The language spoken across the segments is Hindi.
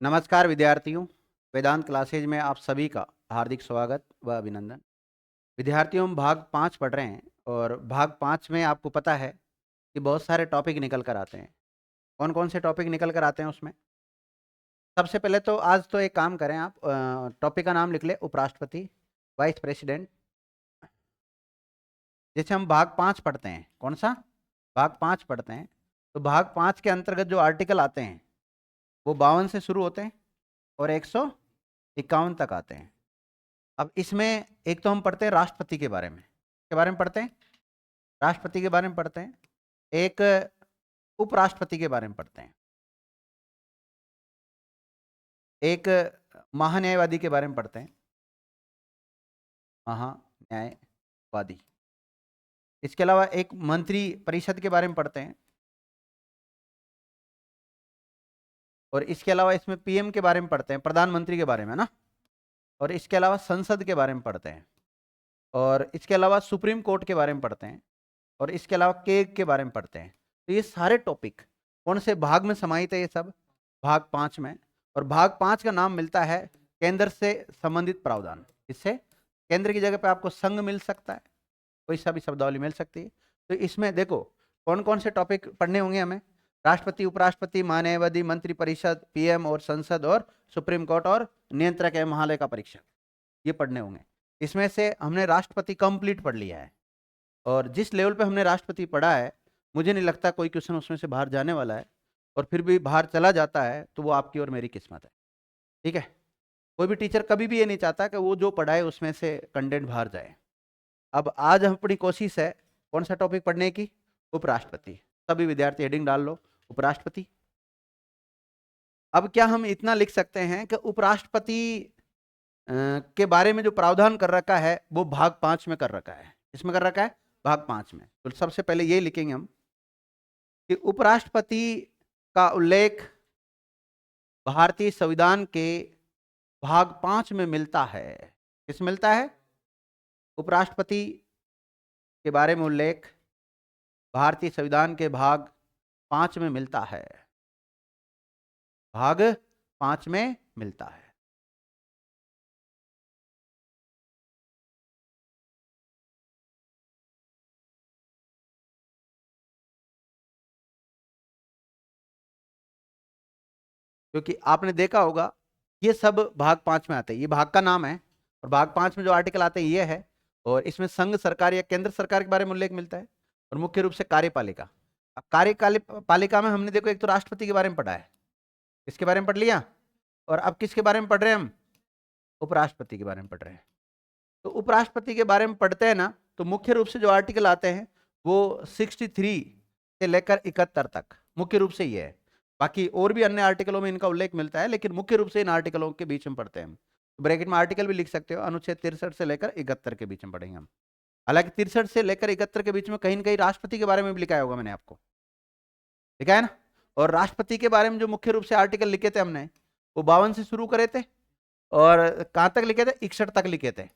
नमस्कार विद्यार्थियों। वेदांत क्लासेज में आप सभी का हार्दिक स्वागत व अभिनंदन। विद्यार्थियों, हम भाग 5 पढ़ रहे हैं और भाग 5 में आपको पता है कि बहुत सारे टॉपिक निकल कर आते हैं। कौन कौन से टॉपिक निकल कर आते हैं उसमें? सबसे पहले तो आज तो एक काम करें, आप टॉपिक का नाम लिख ले, उपराष्ट्रपति, वाइस प्रेसिडेंट। जैसे हम भाग 5 पढ़ते हैं, कौन सा भाग 5 पढ़ते हैं, तो भाग 5 के अंतर्गत जो आर्टिकल आते हैं वो 52 से शुरू होते हैं और 151 तक आते हैं। अब इसमें एक तो हम पढ़ते हैं राष्ट्रपति के बारे में, पढ़ते हैं, राष्ट्रपति के बारे में पढ़ते हैं। एक उपराष्ट्रपति के बारे में पढ़ते हैं। एक महान्यायवादी के बारे में पढ़ते हैं, महान्यायवादी। इसके अलावा एक मंत्री परिषद के बारे में पढ़ते हैं और इसके अलावा इसमें पीएम के बारे में पढ़ते हैं, प्रधानमंत्री के बारे में ना। और इसके अलावा संसद के बारे में पढ़ते हैं और इसके अलावा सुप्रीम कोर्ट के बारे में पढ़ते हैं और इसके अलावा केग के बारे में पढ़ते हैं। तो ये सारे टॉपिक कौन से भाग में समाहित है? ये सब भाग 5 में। और भाग 5 का नाम मिलता है केंद्र से संबंधित प्रावधान। इससे केंद्र की जगह पे आपको संघ मिल सकता है, कोई सा भी शब्दावली मिल सकती है। तो इसमें देखो कौन कौन से टॉपिक पढ़ने होंगे हमें। राष्ट्रपति, उपराष्ट्रपति, महान्यायवादी, मंत्री परिषद, पीएम और संसद और सुप्रीम कोर्ट और नियंत्रक एवं महालेखा परीक्षक, ये पढ़ने होंगे। इसमें से हमने राष्ट्रपति कंप्लीट पढ़ लिया है और जिस लेवल पे हमने राष्ट्रपति पढ़ा है, मुझे नहीं लगता कोई क्वेश्चन उसमें से बाहर जाने वाला है। और फिर भी बाहर चला जाता है तो वो आपकी और मेरी किस्मत है, ठीक है। कोई भी टीचर कभी भी ये नहीं चाहता कि वो जो पढ़ाए उसमें से कंटेंट बाहर जाए। अब आज हम अपनी कोशिश है कौन सा टॉपिक पढ़ने की? उपराष्ट्रपति। सभी विद्यार्थी हेडिंग डाल लो, उपराष्ट्रपति। अब क्या हम इतना लिख सकते हैं कि उपराष्ट्रपति के बारे में जो प्रावधान कर रखा है वो भाग 5 में कर रखा है। इसमें कर रखा है भाग 5 में। तो सबसे पहले ये लिखेंगे हम कि उपराष्ट्रपति का उल्लेख भारतीय संविधान के भाग 5 में मिलता है। किस मिलता है? उपराष्ट्रपति के बारे में उल्लेख भारतीय संविधान के भाग 5 में मिलता है। भाग 5 में मिलता है। क्योंकि आपने देखा होगा ये सब भाग 5 में आते हैं, ये भाग का नाम है और भाग 5 में जो आर्टिकल आते हैं ये है। और इसमें संघ सरकार या केंद्र सरकार के बारे में उल्लेख मिलता है और मुख्य रूप से कार्यपालिका। अब कार्यपालिका में हमने देखो एक तो राष्ट्रपति के बारे में पढ़ा है, इसके बारे में पढ़ लिया। और अब किसके बारे में पढ़ रहे हैं हम? उपराष्ट्रपति के बारे में पढ़ रहे हैं। तो उपराष्ट्रपति के बारे में पढ़ते हैं ना, तो मुख्य रूप से जो आर्टिकल आते हैं वो 63 से लेकर 71 तक मुख्य रूप से ये है। बाकी और भी अन्य आर्टिकलों में इनका उल्लेख मिलता है, लेकिन मुख्य रूप से इन आर्टिकलों के बीच में पढ़ते हैं हम। तो ब्रैकेट में आर्टिकल भी लिख सकते हो, अनुच्छेद 63 से लेकर 71 के बीच में पढ़ेंगे हम। हालांकि 63 से लेकर 71 के बीच में कहीं ना कहीं राष्ट्रपति के बारे में भी लिखा होगा, मैंने आपको लिखा है ना। और राष्ट्रपति के बारे में जो मुख्य रूप से आर्टिकल लिखे थे हमने वो 52 से शुरू करे थे और कहाँ तक लिखे थे? 61 तक लिखे थे।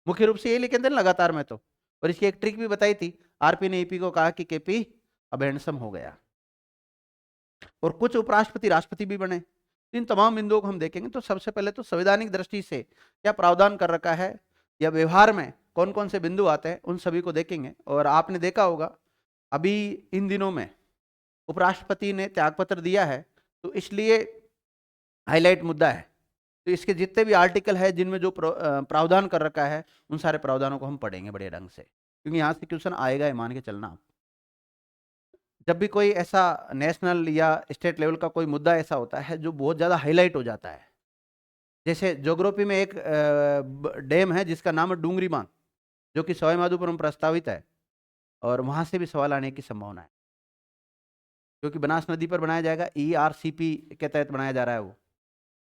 मुख्य रूप से ये लिखे थे लगातार में तो। और इसकी एक ट्रिक भी बताई थी, आरपी ने ईपी को कहा कि केपी अब हैंडसम हो गया। और कुछ उपराष्ट्रपति राष्ट्रपति भी बने। इन तमाम बिंदुओं को हम देखेंगे। तो सबसे पहले तो संवैधानिक दृष्टि से क्या प्रावधान कर रखा है या व्यवहार में कौन कौन से बिंदु आते हैं उन सभी को देखेंगे। और आपने देखा होगा अभी इन दिनों में उपराष्ट्रपति ने त्यागपत्र दिया है, तो इसलिए हाईलाइट मुद्दा है। तो इसके जितने भी आर्टिकल है जिनमें जो प्रावधान कर रखा है उन सारे प्रावधानों को हम पढ़ेंगे बड़े ढंग से, क्योंकि यहाँ से क्वेश्चन आएगा ही, मान के चलना। जब भी कोई ऐसा नेशनल या स्टेट लेवल का कोई मुद्दा ऐसा होता है जो बहुत ज़्यादा हाईलाइट हो जाता है, जैसे ज्योग्राफी में एक डैम है जिसका नाम है डूंगरी बांध, जो कि सवाई माधोपुर में प्रस्तावित है और वहाँ से भी सवाल आने की संभावना है, क्योंकि बनास नदी पर बनाया जाएगा, ERCP के तहत बनाया जा रहा है वो।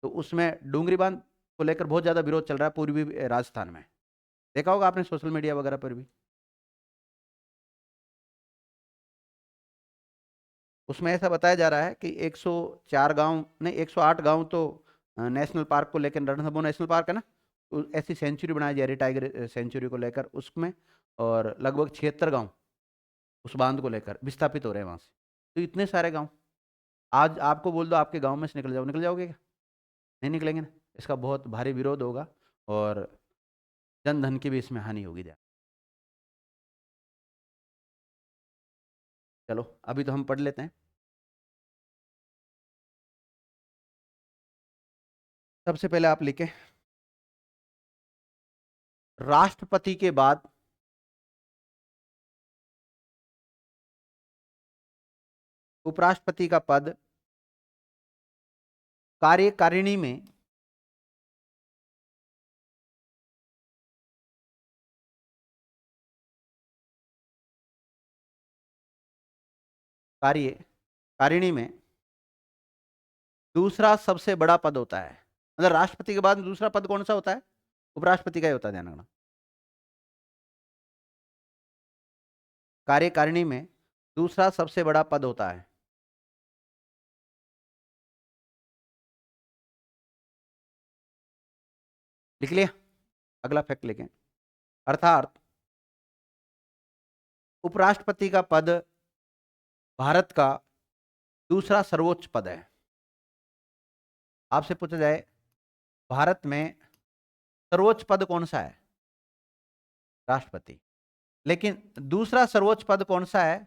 तो उसमें डूंगरी बांध को लेकर बहुत ज़्यादा विरोध चल रहा है पूर्वी राजस्थान में। देखा होगा आपने सोशल मीडिया वगैरह पर भी। उसमें ऐसा बताया जा रहा है कि 104 गांव नहीं 108 गांव तो नेशनल पार्क को लेकर, रणथंभौर नेशनल पार्क है ना, तो ऐसी सेंचुरी बनाई जा रही है टाइगर सेंचुरी को लेकर उसमें। और लगभग 76 गांव उस बांध को लेकर विस्थापित हो रहे हैं वहां से। तो इतने सारे गांव, आज आपको बोल दो आपके गांव में से निकल जाओ, निकल जाओगे क्या? नहीं निकलेंगे ना, इसका बहुत भारी विरोध होगा और जन धन की भी इसमें हानि होगी। चलो अभी तो हम पढ़ लेते हैं। सबसे पहले आप लिखें, राष्ट्रपति के बाद उपराष्ट्रपति का पद कार्यकारिणी में कार्यकारिणी में दूसरा सबसे बड़ा पद होता है। मतलब राष्ट्रपति के बाद दूसरा पद कौन सा होता है? उपराष्ट्रपति का ही होता है, ध्यान रखना। कार्यकारिणी में दूसरा सबसे बड़ा पद होता है। लिख लिया? अगला फैक्ट लिखें, अर्थात उपराष्ट्रपति का पद भारत का दूसरा सर्वोच्च पद है। आपसे पूछा जाए भारत में सर्वोच्च पद कौन सा है? राष्ट्रपति। लेकिन दूसरा सर्वोच्च पद कौन सा है?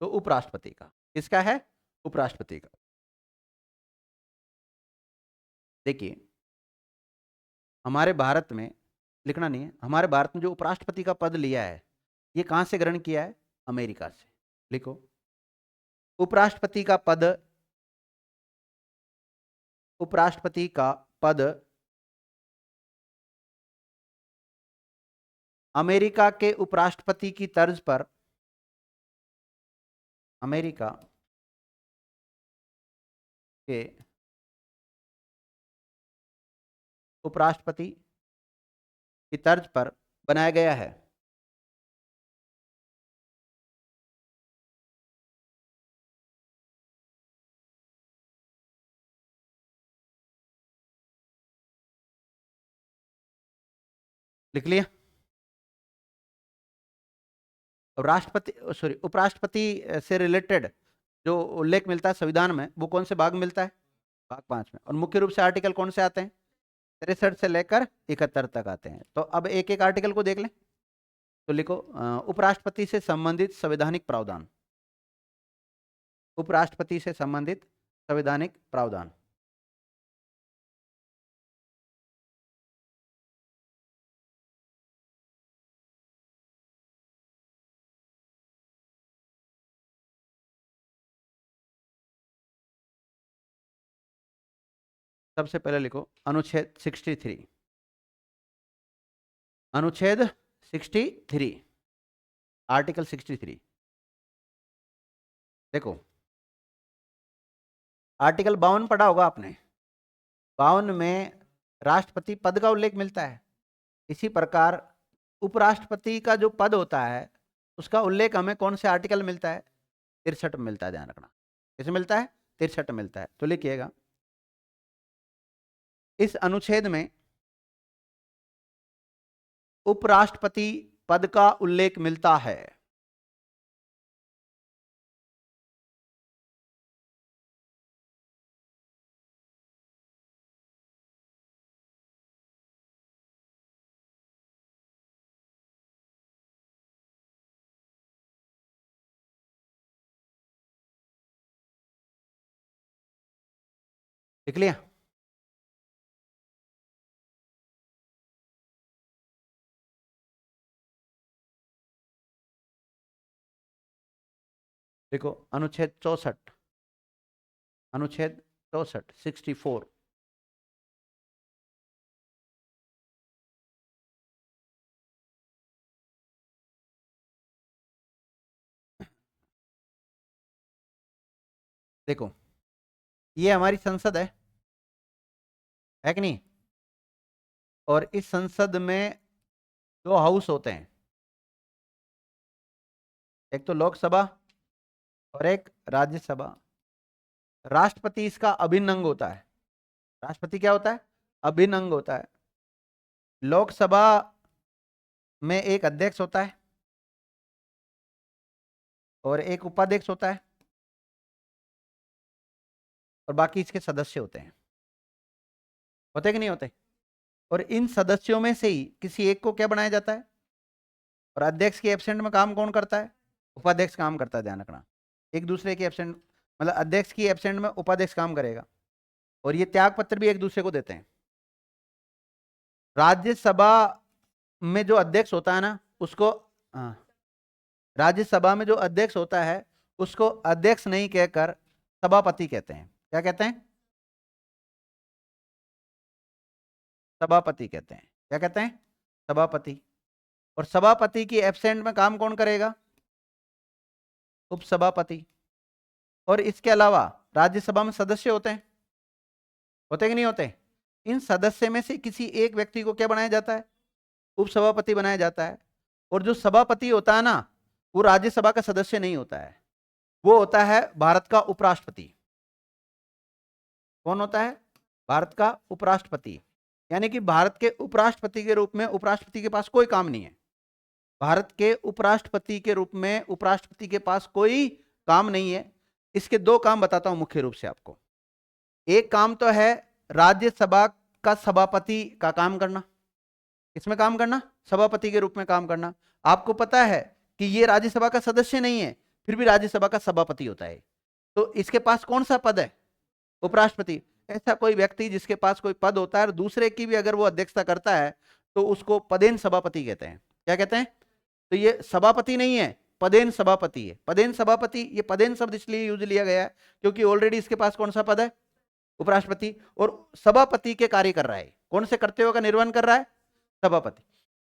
तो उपराष्ट्रपति का। किसका है? उपराष्ट्रपति का। देखिए हमारे भारत में, लिखना नहीं है, हमारे भारत में जो उपराष्ट्रपति का पद लिया है ये कहां से ग्रहण किया है? अमेरिका से। लिखो, उपराष्ट्रपति का पद, उपराष्ट्रपति का पद अमेरिका के उपराष्ट्रपति की तर्ज पर, अमेरिका के उपराष्ट्रपति की तर्ज पर बनाया गया है। लिख लिया? राष्ट्रपति सॉरी उपराष्ट्रपति से रिलेटेड जो उल्लेख मिलता है संविधान में वो कौन से भाग में मिलता है? भाग 5 में। और मुख्य रूप से आर्टिकल कौन से आते हैं? 63 से लेकर 71 तक आते हैं। तो अब एक एक आर्टिकल को देख लें। तो लिखो, उपराष्ट्रपति से संबंधित संवैधानिक प्रावधान, उपराष्ट्रपति से संबंधित संवैधानिक प्रावधान। सबसे पहले लिखो अनुच्छेद 63, अनुच्छेद 63, आर्टिकल 63। देखो आर्टिकल 52 पढ़ा होगा आपने। 52 में राष्ट्रपति पद का उल्लेख मिलता है। इसी प्रकार उपराष्ट्रपति का जो पद होता है उसका उल्लेख हमें कौन से आर्टिकल मिलता है? 63 में मिलता है, ध्यान रखना। किसे मिलता है? 63 में मिलता है। तो लिखिएगा, इस अनुच्छेद में उपराष्ट्रपति पद का उल्लेख मिलता है। लिख लिया? देखो अनुच्छेद 64, अनुच्छेद 64 64। देखो ये हमारी संसद है कि नहीं? और इस संसद में दो हाउस होते हैं, एक तो लोकसभा और एक राज्यसभा। राष्ट्रपति इसका अभिन्न अंग होता है। राष्ट्रपति क्या होता है? अभिन्न अंग होता है। लोकसभा में एक अध्यक्ष होता है और एक उपाध्यक्ष होता है और बाकी इसके सदस्य होते हैं। होते कि नहीं होते? और इन सदस्यों में से ही किसी एक को क्या बनाया जाता है? और अध्यक्ष के एब्सेंट में काम कौन करता है? उपाध्यक्ष काम करता है, ध्यान रखना। एक दूसरे के एब्सेंट मतलब अध्यक्ष की एब्सेंट में उपाध्यक्ष काम करेगा, और ये त्याग पत्र भी एक दूसरे को देते हैं। राज्यसभा में जो अध्यक्ष होता है ना उसको, हाँ, राज्यसभा में जो अध्यक्ष होता है उसको अध्यक्ष नहीं कहकर सभापति कहते हैं। क्या कहते हैं? सभापति कहते हैं। क्या कहते हैं? सभापति। और सभापति की एब्सेंट में काम कौन करेगा? उपसभापति। और इसके अलावा राज्यसभा में सदस्य होते हैं, होते कि नहीं होते? इन सदस्य में से किसी एक व्यक्ति को क्या बनाया जाता है? उपसभापति बनाया जाता है। और जो सभापति होता है ना वो राज्यसभा का सदस्य नहीं होता है, वो होता है भारत का उपराष्ट्रपति। कौन होता है? भारत का उपराष्ट्रपति। यानी कि भारत के उपराष्ट्रपति के रूप में उपराष्ट्रपति के पास कोई काम नहीं है। भारत के उपराष्ट्रपति के रूप में उपराष्ट्रपति के पास कोई काम नहीं है। इसके दो काम बताता हूं मुख्य रूप से आपको। एक काम तो है राज्यसभा का सभापति का काम करना। किसमें काम करना? सभापति के रूप में काम करना। आपको पता है कि ये राज्यसभा का सदस्य नहीं है, फिर भी राज्यसभा का सभापति होता है। तो इसके पास कौन सा पद है? उपराष्ट्रपति। ऐसा कोई व्यक्ति जिसके पास कोई पद होता है और दूसरे की भी अगर वो अध्यक्षता करता है तो उसको पदेन सभापति कहते हैं। क्या कहते हैं? तो ये सभापति नहीं है, पदेन सभापति है। पदेन सभापति, ये पदेन शब्द इसलिए यूज लिया गया है क्योंकि ऑलरेडी इसके पास कौन सा पद है? उपराष्ट्रपति। और सभापति के कार्य कर रहा है। कौन से कर्तव्यों का निर्वहन कर रहा है? सभापति।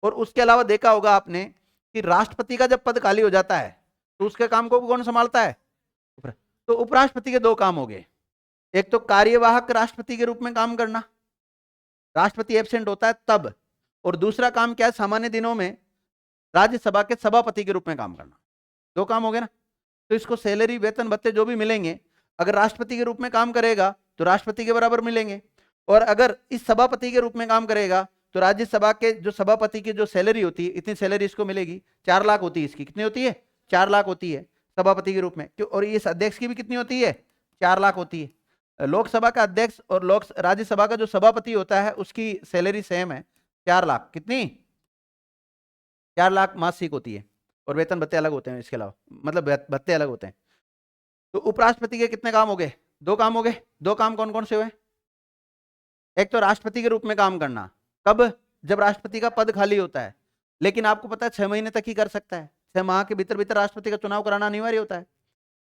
और उसके अलावा देखा होगा आपने कि राष्ट्रपति का जब पद खाली हो जाता है तो उसके काम को कौन संभालता है? तो उपराष्ट्रपति के दो काम हो गए। एक तो कार्यवाहक राष्ट्रपति के रूप में काम करना, राष्ट्रपति एब्सेंट होता है तब। और दूसरा काम क्या है? सामान्य दिनों में राज्यसभा के सभापति के रूप में काम करना। दो काम हो गए ना। तो इसको सैलरी, वेतन, भत्ते जो भी मिलेंगे, अगर राष्ट्रपति के रूप में काम करेगा तो राष्ट्रपति के बराबर मिलेंगे, और अगर इस सभापति के रूप में काम करेगा तो राज्यसभा के जो सभापति की जो सैलरी होती है, इतनी सैलरी इसको मिलेगी। 4 लाख होती है इसकी। कितनी होती है? 4 लाख होती है सभापति के रूप में। क्यों? और इस अध्यक्ष की भी कितनी होती है? 4 लाख होती है। लोकसभा का अध्यक्ष और राज्यसभा का जो सभापति होता है उसकी सैलरी सेम है, 4 लाख। कितनी? 4 लाख मासिक होती है। और वेतन भत्ते अलग होते हैं इसके अलावा, मतलब भत्ते अलग होते हैं। तो उपराष्ट्रपति के कितने काम हो गए? 2 काम हो गए। 2 काम कौन कौन से हुए? एक तो राष्ट्रपति के रूप में काम करना, कब? जब राष्ट्रपति का पद खाली होता है। लेकिन आपको पता है 6 महीने तक ही कर सकता है, 6 माह के भीतर भीतर राष्ट्रपति का चुनाव कराना अनिवार्य होता है।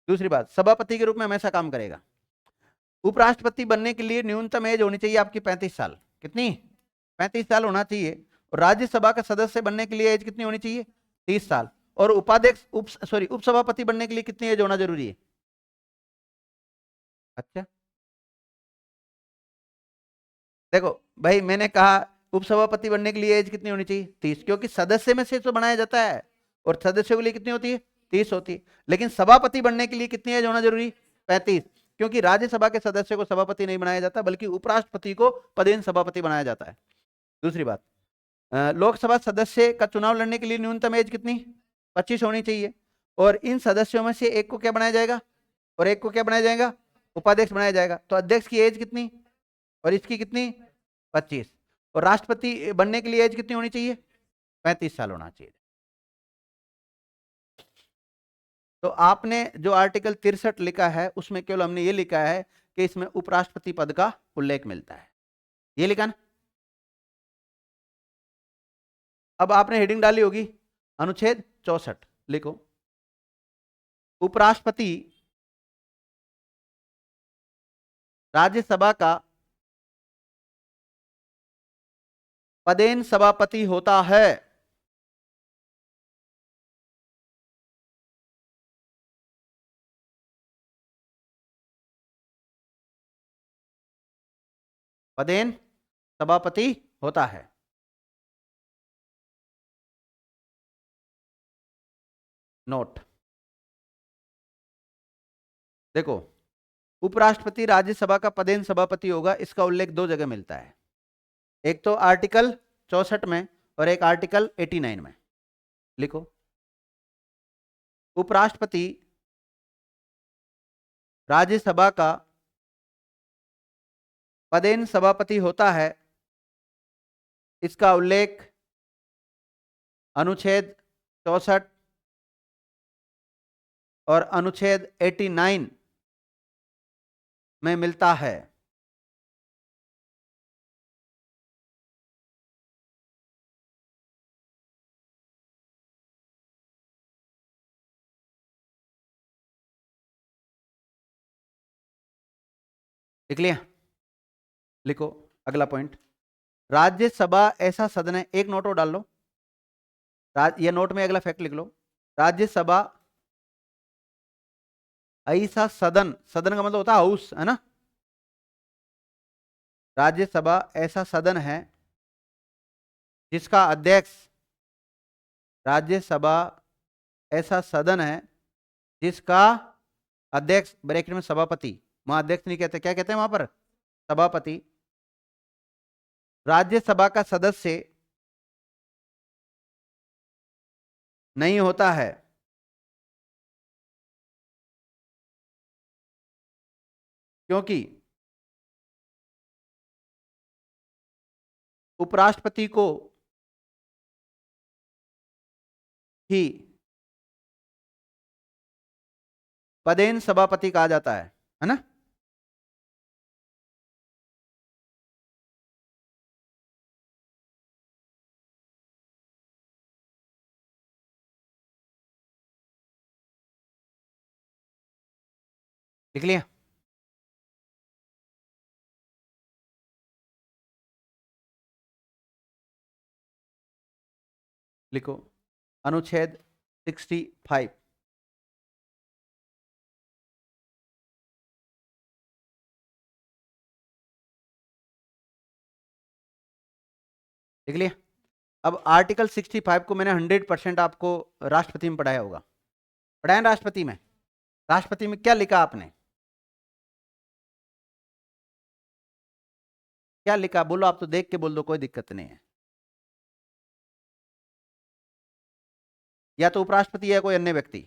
दूसरी बात, सभापति के रूप में हमेशा काम करेगा। उपराष्ट्रपति बनने के लिए न्यूनतम एज होनी चाहिए आपकी 35 साल। कितनी? 35 साल होना चाहिए। और राज्यसभा का सदस्य बनने के लिए एज कितनी होनी चाहिए? 30 साल। और उपाध्यक्ष उपसभापति बनने के लिए कितनी एज होना जरूरी है? अच्छा, देखो भाई, मैंने कहा उपसभापति बनने के लिए एज कितनी होनी चाहिए? 30, क्योंकि सदस्य में से तो बनाया जाता है, और सदस्यों के लिए कितनी होती है? 30 होती है। लेकिन सभापति बनने के लिए कितनी एज होना जरूरी? 35, क्योंकि राज्यसभा के सदस्य को सभापति नहीं बनाया जाता बल्कि उपराष्ट्रपति को पदेन सभापति बनाया जाता है। दूसरी बात, लोकसभा सदस्य का चुनाव लड़ने के लिए न्यूनतम एज कितनी? 25 होनी चाहिए। और इन सदस्यों में से एक को क्या बनाया जाएगा? और एक को क्या बनाया जाएगा? उपाध्यक्ष बनाया जाएगा। तो अध्यक्ष की एज कितनी और इसकी कितनी? 25। और राष्ट्रपति बनने के लिए एज कितनी होनी चाहिए? 35 साल होना चाहिए। तो आपने जो आर्टिकल 63 लिखा है उसमें केवल हमने ये लिखा है कि इसमें उपराष्ट्रपति पद का उल्लेख मिलता है, ये लिखा ना। अब आपने हेडिंग डाली होगी अनुच्छेद 64, लिखो उपराष्ट्रपति राज्यसभा का पदेन सभापति होता है। पदेन सभापति होता है। नोट, देखो उपराष्ट्रपति राज्यसभा का पदेन सभापति होगा, इसका उल्लेख 2 जगह मिलता है। एक तो आर्टिकल 64 में और एक आर्टिकल 89 में। लिखो उपराष्ट्रपति राज्यसभा का पदेन सभापति होता है, इसका उल्लेख अनुच्छेद 64 और अनुच्छेद 89 में मिलता है। लिख लिया? लिखो अगला पॉइंट। राज्यसभा ऐसा सदन है, एक नोट और डाल लो, ये नोट में अगला फैक्ट लिख लो। राज्यसभा ऐसा सदन, सदन का मतलब होता है हाउस, है ना। राज्यसभा ऐसा सदन है जिसका अध्यक्ष, राज्यसभा ऐसा सदन है जिसका अध्यक्ष, ब्रैकेट में सभापति, वहां अध्यक्ष नहीं कहते, क्या कहते हैं वहां पर? सभापति। राज्यसभा का सदस्य नहीं होता है क्योंकि उपराष्ट्रपति को ही पदेन सभापति कहा जाता है ना। लिख लिया? लिखो अनुच्छेद 65। लिख लिया? अब आर्टिकल 65 को मैंने 100% आपको राष्ट्रपति में पढ़ाया होगा, पढ़ाया ना राष्ट्रपति में? राष्ट्रपति में क्या लिखा आपने? क्या लिखा बोलो, आप तो देख के बोल दो, कोई दिक्कत नहीं है। या तो उपराष्ट्रपति या कोई अन्य व्यक्ति।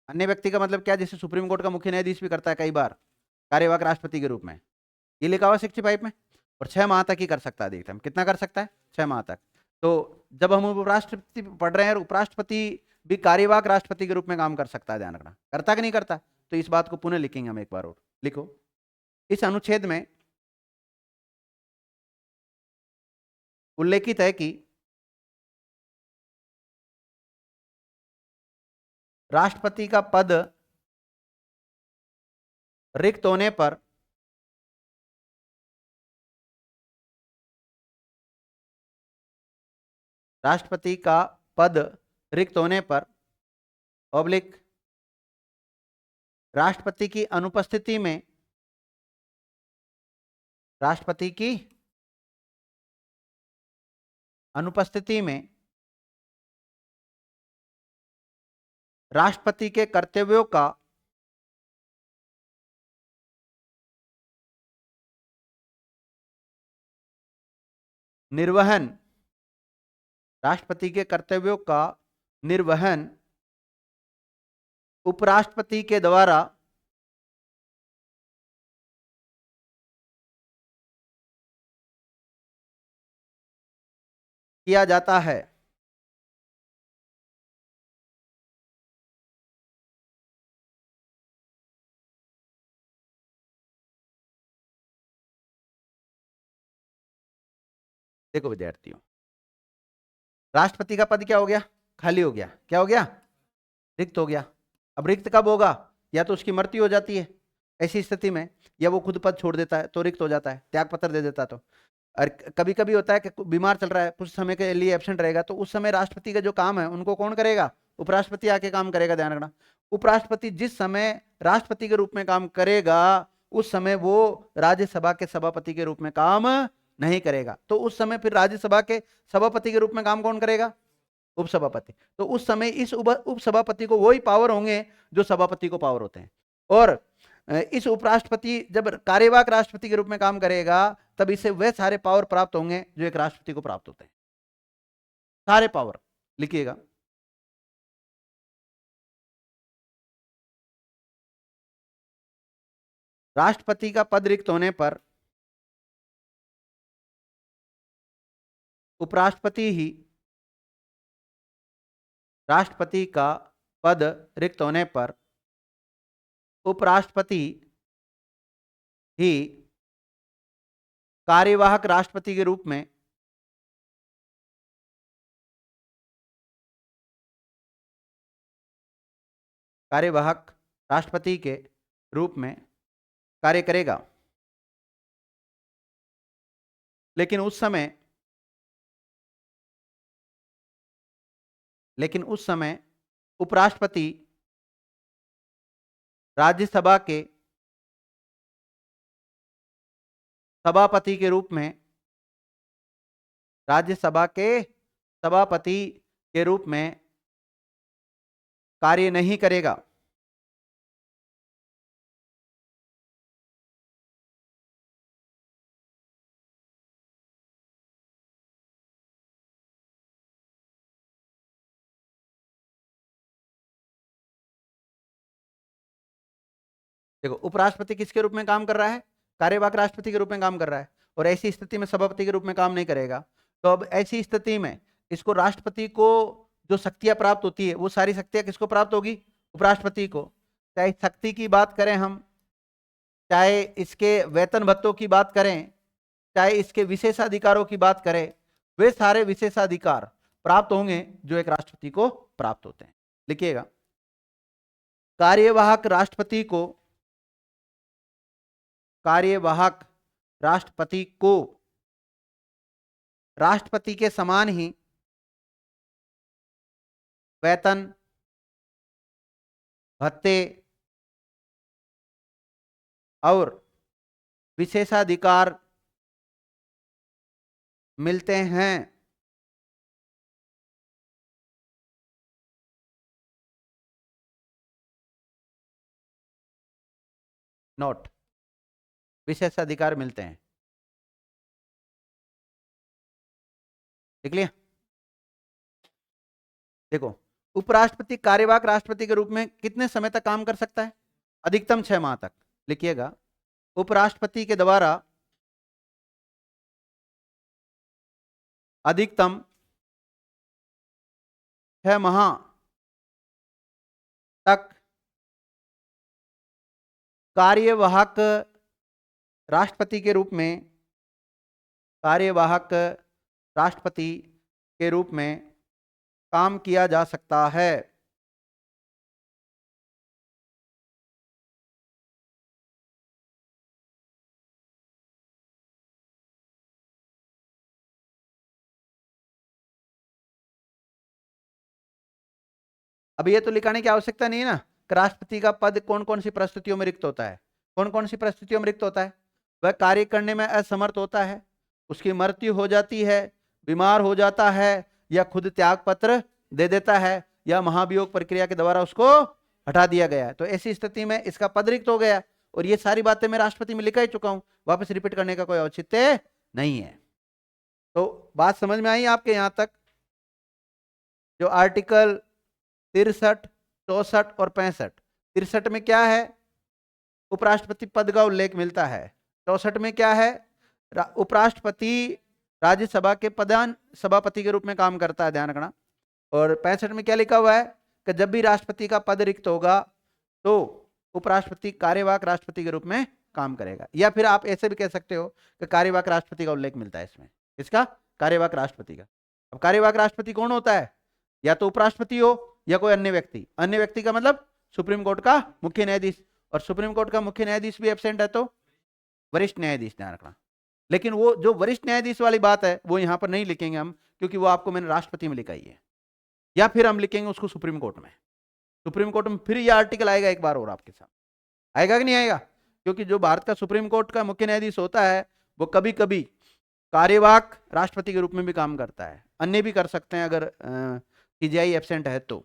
अन्य व्यक्ति का मतलब क्या? जैसे सुप्रीम कोर्ट का मुख्य न्यायाधीश भी करता है कई बार कार्यवाहक राष्ट्रपति के रूप में, ये लिखा हुआ 65 में। और 6 माह तक ही कर सकता है अधिकतम, कितना कर सकता है? 6 माह तक। तो जब हम उपराष्ट्रपति पढ़ रहे हैं, उपराष्ट्रपति भी कार्यवाहक राष्ट्रपति के रूप में काम कर सकता है, ध्यान रखना, करता कि नहीं करता? तो इस बात को पुनः लिखेंगे हम एक बार और। लिखो, इस अनुच्छेद में उल्लेखित है कि राष्ट्रपति का पद रिक्त होने पर राष्ट्रपति का पद रिक्त होने पर ऑब्लिक राष्ट्रपति की अनुपस्थिति में, राष्ट्रपति की अनुपस्थिति में राष्ट्रपति के कर्तव्यों का निर्वहन, राष्ट्रपति के कर्तव्यों का निर्वहन उपराष्ट्रपति के द्वारा किया जाता है। देखो विद्यार्थियों, राष्ट्रपति का पद क्या हो गया? खाली हो गया। क्या हो गया? रिक्त हो गया। अब रिक्त कब होगा? या तो उसकी मृत्यु हो जाती है ऐसी स्थिति में, या वो खुद पद छोड़ देता है तो रिक्त हो जाता है, त्याग पत्र दे देता है। तो और कभी कभी होता है कि बीमार चल रहा है, कुछ समय के लिए एब्सेंट रहेगा, तो उस समय राष्ट्रपति का जो काम है उनको कौन करेगा? उपराष्ट्रपति आके काम करेगा, ध्यान रखना। उपराष्ट्रपति जिस समय राष्ट्रपति के रूप में काम करेगा उस समय वो राज्यसभा के सभापति के रूप में काम नहीं करेगा। तो उस समय फिर राज्यसभा के सभापति के रूप में काम कौन करेगा? उपसभापति। तो उस समय इस उपसभापति को वही पावर होंगे जो सभापति को पावर होते हैं। और इस उपराष्ट्रपति जब कार्यवाहक राष्ट्रपति के रूप में काम करेगा तब इसे वह सारे पावर प्राप्त होंगे जो एक राष्ट्रपति को प्राप्त होते हैं, सारे पावर। लिखिएगा, राष्ट्रपति का पद रिक्त होने पर उपराष्ट्रपति ही राष्ट्रपति का पद रिक्त होने पर उपराष्ट्रपति ही कार्यवाहक राष्ट्रपति के रूप में कार्यवाहक राष्ट्रपति के रूप में कार्य करेगा। लेकिन उस समय उपराष्ट्रपति राज्यसभा के सभापति के रूप में कार्य नहीं करेगा। देखो, उपराष्ट्रपति किसके रूप में काम कर रहा है? कार्यवाहक राष्ट्रपति के रूप में काम कर रहा है, और ऐसी स्थिति में सभापति के रूप में काम नहीं करेगा। तो अब ऐसी स्थिति में इसको राष्ट्रपति को जो शक्तियां प्राप्त होती है वो सारी शक्तियां किसको प्राप्त होगी? उपराष्ट्रपति को। चाहे शक्ति की बात करें हम, चाहे इसके वेतन भत्तों की बात करें, चाहे इसके विशेषाधिकारों की बात करें, वे सारे विशेषाधिकार प्राप्त होंगे जो एक राष्ट्रपति को प्राप्त होते हैं। लिखिएगा, कार्यवाहक राष्ट्रपति को राष्ट्रपति के समान ही वेतन, भत्ते और विशेषाधिकार मिलते हैं। नोट, विशेषाधिकार मिलते हैं। देख लिया? देखो, उपराष्ट्रपति कार्यवाहक राष्ट्रपति के रूप में कितने समय तक काम कर सकता है? अधिकतम 6 माह तक। लिखिएगा, उपराष्ट्रपति के द्वारा अधिकतम 6 माह तक कार्यवाहक राष्ट्रपति के रूप में काम किया जा सकता है। अब ये तो लिखाने की आवश्यकता नहीं है ना कि राष्ट्रपति का पद कौन कौन सी परिस्थितियों में रिक्त होता है। कौन कौन सी परिस्थितियों में रिक्त होता है? वह कार्य करने में असमर्थ होता है, उसकी मृत्यु हो जाती है, बीमार हो जाता है, या खुद त्याग पत्र दे देता है, या महाभियोग प्रक्रिया के द्वारा उसको हटा दिया गया है। तो ऐसी स्थिति में इसका पद रिक्त हो गया, और ये सारी बातें मैं राष्ट्रपति में लिखा ही चुका हूं, वापस रिपीट करने का कोई औचित्य नहीं है। तो बात समझ में आई आपके यहां तक? जो आर्टिकल 63, 64 और 65, 63 में क्या है? उपराष्ट्रपति पद का उल्लेख मिलता है। 64 में क्या है? उपराष्ट्रपति राज्यसभा के प्रधान सभापति के रूप में काम करता है, ध्यान रखना। और 65 में क्या लिखा हुआ है कि जब भी राष्ट्रपति का पद रिक्त होगा तो उपराष्ट्रपति कार्यवाहक राष्ट्रपति के रूप में काम करेगा। या फिर आप ऐसे भी कह सकते हो कि कार्यवाहक राष्ट्रपति का उल्लेख मिलता है इसमें। इसका कार्यवाहक राष्ट्रपति का। अब कार्यवाहक राष्ट्रपति कौन होता है? या तो उपराष्ट्रपति हो या कोई अन्य व्यक्ति। अन्य व्यक्ति का मतलब सुप्रीम कोर्ट का मुख्य न्यायाधीश, और सुप्रीम कोर्ट का मुख्य न्यायाधीश भी एब्सेंट है तो वरिष्ठ न्यायाधीश, ध्यान रखना। लेकिन वो जो वरिष्ठ न्यायाधीश वाली बात है वो यहां पर नहीं लिखेंगे हम, क्योंकि वो आपको मैंने राष्ट्रपति में लिखाई है। या फिर हम लिखेंगे उसको सुप्रीम कोर्ट में। सुप्रीम कोर्ट में फिर ये आर्टिकल आएगा एक बार और आपके साथ, आएगा कि नहीं आएगा? क्योंकि जो भारत का सुप्रीम कोर्ट का मुख्य न्यायाधीश होता है वो कभी कभी कार्यवाहक राष्ट्रपति के रूप में भी काम करता है। अन्य भी कर सकते हैं अगर सीजीआई एब्सेंट है तो।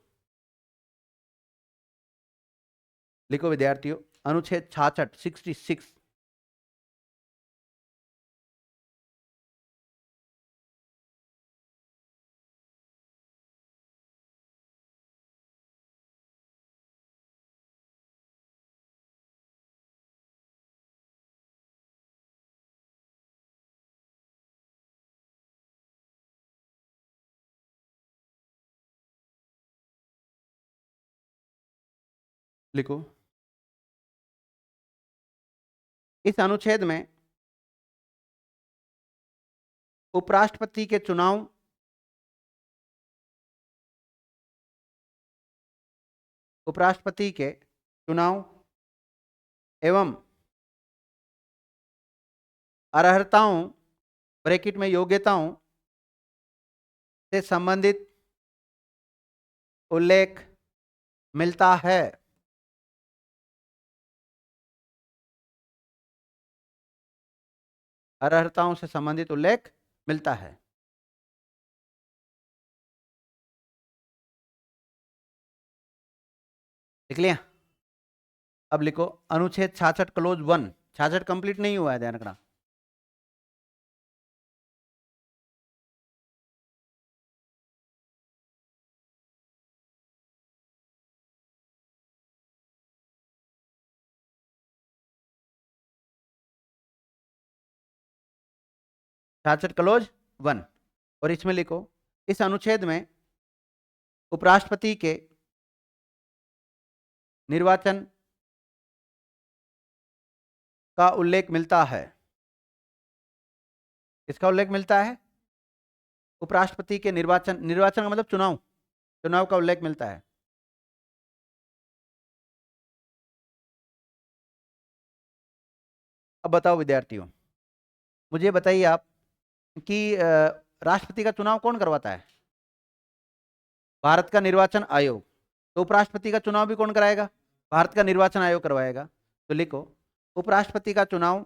लिखो विद्यार्थियों, अनुच्छेद 66, 66 लिखो, इस अनुच्छेद में उपराष्ट्रपति के चुनाव एवं अर्हताओं ब्रैकेट में योग्यताओं से संबंधित उल्लेख मिलता है। अर्हताओं से संबंधित उल्लेख मिलता है। लिख लिया? अब लिखो अनुच्छेद 66 क्लोज 1। 66 कंप्लीट नहीं हुआ है, ध्यान रखना। छाछठ क्लोज 1 और इसमें लिखो, इस अनुच्छेद में उपराष्ट्रपति के निर्वाचन का उल्लेख मिलता है। किसका उल्लेख मिलता है? उपराष्ट्रपति के निर्वाचन, निर्वाचन का मतलब चुनाव, चुनाव का उल्लेख मिलता है। अब बताओ विद्यार्थियों, मुझे बताइए आप कि राष्ट्रपति का चुनाव कौन करवाता है? भारत का निर्वाचन आयोग। तो उपराष्ट्रपति का चुनाव भी कौन कराएगा? भारत का निर्वाचन आयोग करवाएगा। तो लिखो, उपराष्ट्रपति का चुनाव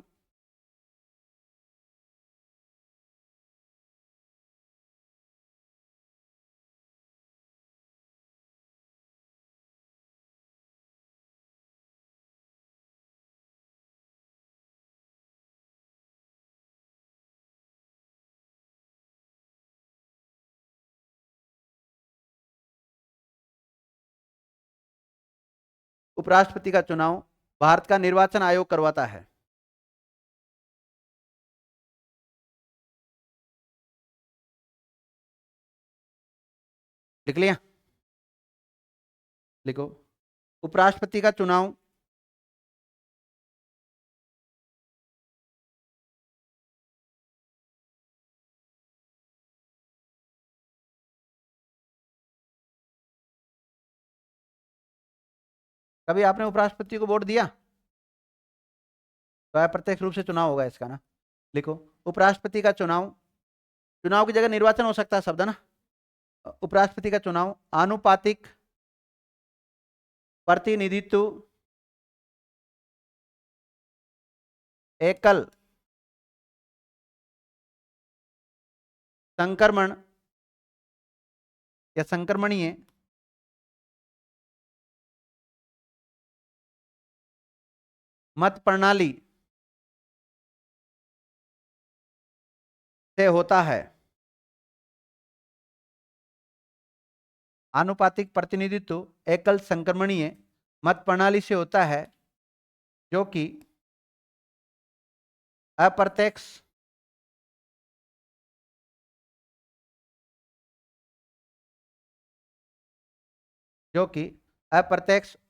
उपराष्ट्रपति का चुनाव भारत का निर्वाचन आयोग करवाता है। लिख लिया? लिखो, उपराष्ट्रपति का चुनाव कभी आपने उपराष्ट्रपति को वोट दिया? तो अप्रत्यक्ष रूप से चुनाव होगा इसका ना। लिखो, उपराष्ट्रपति का चुनाव, चुनाव की जगह निर्वाचन हो सकता है शब्द ना। उपराष्ट्रपति का चुनाव आनुपातिक प्रतिनिधित्व एकल संक्रमण या संक्रमणीय मत प्रणाली से होता है। आनुपातिक प्रतिनिधित्व एकल संक्रमणीय मत प्रणाली से होता है, जो कि अप्रत्यक्ष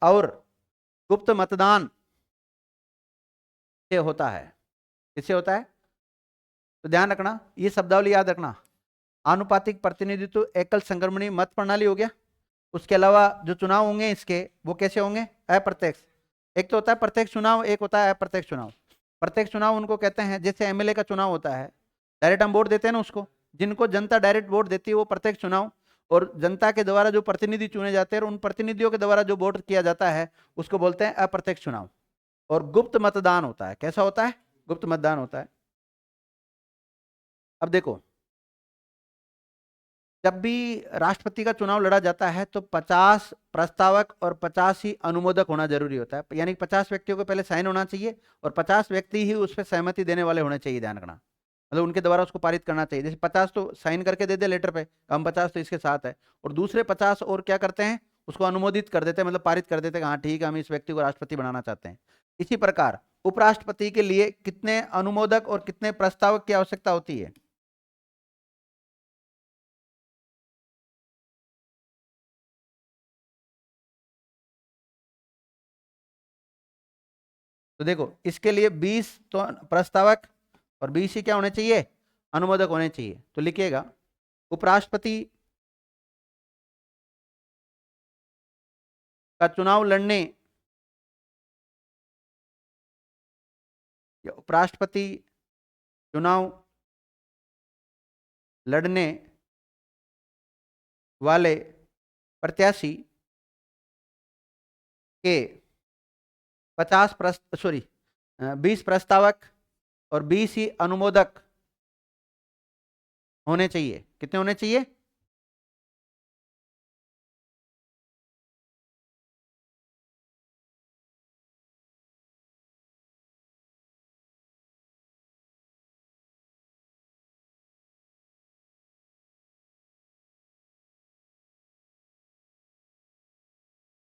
और गुप्त मतदान से होता है। किससे होता है? तो ध्यान रखना, ये शब्दावली याद रखना। आनुपातिक प्रतिनिधित्व एकल संक्रमणीय मत प्रणाली हो गया। उसके अलावा जो चुनाव होंगे इसके, वो कैसे होंगे? अप्रत्यक्ष। एक तो होता है प्रत्यक्ष चुनाव, एक होता है अप्रत्यक्ष चुनाव। प्रत्यक्ष चुनाव उनको कहते हैं, जैसे एमएलए का चुनाव होता है, डायरेक्ट हम वोट देते हैं ना उसको, जिनको जनता डायरेक्ट वोट देती है वो प्रत्यक्ष चुनाव। और जनता के द्वारा जो प्रतिनिधि चुने जाते हैं और उन प्रतिनिधियों के द्वारा जो वोट किया जाता है उसको बोलते हैं अप्रत्यक्ष चुनाव। और गुप्त मतदान होता है। कैसा होता है? गुप्त मतदान होता है। अब देखो, जब भी राष्ट्रपति का चुनाव लड़ा जाता है तो 50 प्रस्तावक और 50 ही अनुमोदक होना जरूरी होता है। यानी 50 व्यक्तियों को पहले साइन होना चाहिए और 50 व्यक्ति ही उस पर सहमति देने वाले होने चाहिए। ध्यान रखना, मतलब उनके द्वारा उसको पारित करना चाहिए। जैसे 50 तो साइन करके दे दे लेटर पे, हम 50 तो इसके साथ है, और दूसरे 50 और क्या करते हैं, उसको अनुमोदित कर देते हैं, मतलब पारित कर देते हैं, हाँ ठीक है हम इस व्यक्ति को राष्ट्रपति बनाना चाहते हैं। इसी प्रकार उपराष्ट्रपति के लिए कितने अनुमोदक और कितने प्रस्तावक की आवश्यकता होती है? तो देखो इसके लिए 20 तो प्रस्तावक और 20 ही क्या होने चाहिए, अनुमोदक होने चाहिए। तो लिखिएगा उपराष्ट्रपति का चुनाव लड़ने या उपराष्ट्रपति चुनाव लड़ने वाले प्रत्याशी के 20 प्रस्तावक और 20 ही अनुमोदक होने चाहिए। कितने होने चाहिए?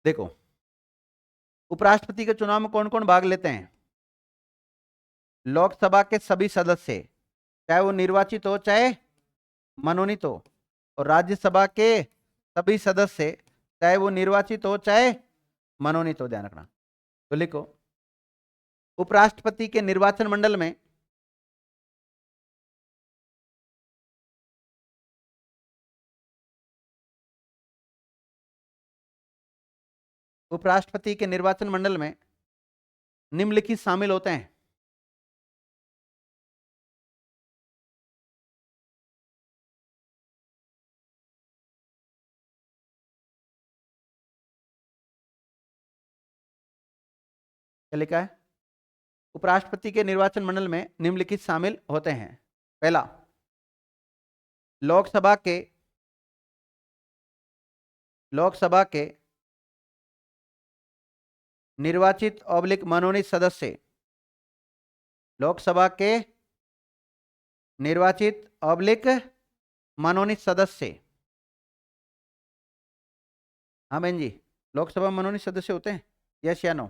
देखो उपराष्ट्रपति के चुनाव में कौन कौन भाग लेते हैं? लोकसभा के सभी सदस्य, चाहे वो निर्वाचित हो चाहे मनोनीत हो, और राज्यसभा के सभी सदस्य, चाहे वो निर्वाचित हो चाहे मनोनीत हो। ध्यान रखना। तो लिखो उपराष्ट्रपति के निर्वाचन मंडल में उपराष्ट्रपति के निर्वाचन मंडल में निम्नलिखित शामिल होते हैं। क्या लिखा है? उपराष्ट्रपति के निर्वाचन मंडल में निम्नलिखित शामिल होते हैं। पहला, लोकसभा के निर्वाचित ऑब्लिक मनोनीत सदस्य, लोकसभा के निर्वाचित ऑब्लिक मनोनीत सदस्य। हाँ बहन जी, लोकसभा मनोनीत सदस्य होते हैं? यस या नो?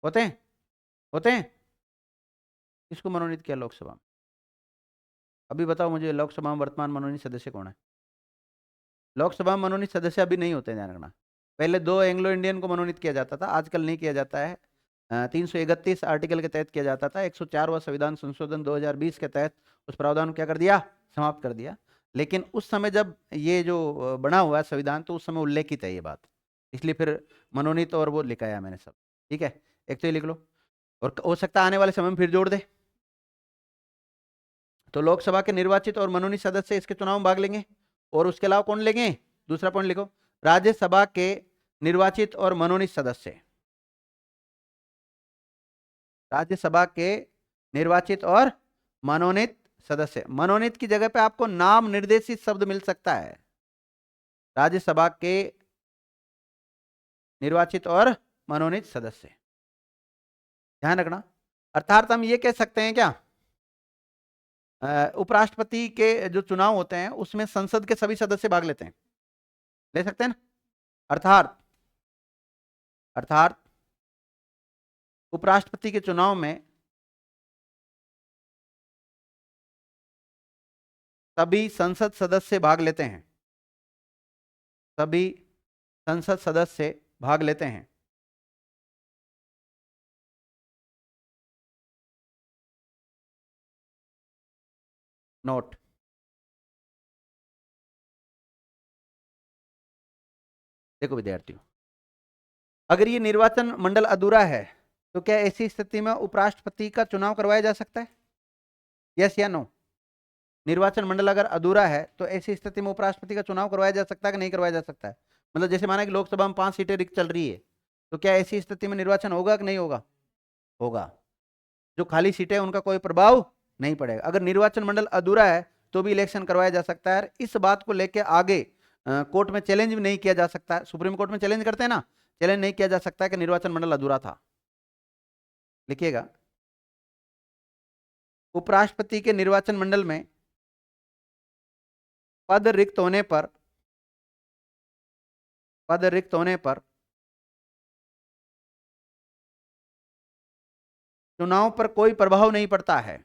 होते हैं? होते हैं? किसको मनोनीत किया लोकसभा में? अभी बताओ मुझे, लोकसभा में वर्तमान मनोनीत सदस्य कौन है? लोकसभा में मनोनीत सदस्य अभी नहीं होते, ध्यान रखना। पहले 2 एंग्लो इंडियन को मनोनीत किया जाता था, आजकल नहीं किया जाता है। 331 आर्टिकल के तहत किया जाता था। 104वां संविधान संशोधन 2020 के तहत उस प्रावधान को क्या कर दिया? समाप्त कर दिया। लेकिन उस समय जब ये जो बना हुआ है संविधान, तो उस समय उल्लेखित है ये बात, इसलिए फिर मनोनीत और वो लिखाया मैंने सब। ठीक है, एक तो ये लिख लो, और हो सकता है आने वाले समय में फिर जोड़ दे। तो लोकसभा के निर्वाचित और मनोनीत सदस्य इसके चुनाव में भाग लेंगे। और उसके अलावा कौन लेंगे? दूसरा पॉइंट लिखो, राज्यसभा के निर्वाचित और मनोनीत सदस्य, राज्यसभा के निर्वाचित और मनोनीत सदस्य। मनोनीत की जगह पे आपको नाम निर्देशित शब्द मिल सकता है। राज्यसभा के निर्वाचित और मनोनीत सदस्य, ध्यान रखना। अर्थात हम ये कह सकते हैं क्या, उपराष्ट्रपति के जो चुनाव होते हैं उसमें संसद के सभी सदस्य भाग लेते हैं, ले सकते हैं ना? अर्थात अर्थात उपराष्ट्रपति के चुनाव में सभी संसद सदस्य भाग लेते हैं, सभी संसद सदस्य भाग लेते हैं। नोट, देखो विद्यार्थियों, अगर ये निर्वाचन मंडल अधूरा है तो क्या ऐसी स्थिति में उपराष्ट्रपति का चुनाव करवाया जा सकता है? यस या नो? निर्वाचन मंडल अगर अधूरा है तो ऐसी स्थिति में उपराष्ट्रपति का चुनाव करवाया जा सकता है कि नहीं करवाया जा सकता है? मतलब जैसे माना कि लोकसभा में 5 सीटें रिक्त चल रही है, तो क्या ऐसी स्थिति में निर्वाचन होगा कि नहीं होगा? होगा। जो खाली सीटें हैं उनका कोई प्रभाव नहीं पड़ेगा। अगर निर्वाचन मंडल अधूरा है तो भी इलेक्शन करवाया जा सकता है। इस बात को लेकर आगे कोर्ट में चैलेंज भी नहीं किया जा सकता है। सुप्रीम कोर्ट में चैलेंज करते हैं ना, चैलेंज नहीं किया जा सकता है कि निर्वाचन मंडल अधूरा था। लिखिएगा, उपराष्ट्रपति के निर्वाचन मंडल में पद रिक्त होने पर पद रिक्त होने पर चुनाव पर कोई प्रभाव नहीं पड़ता है।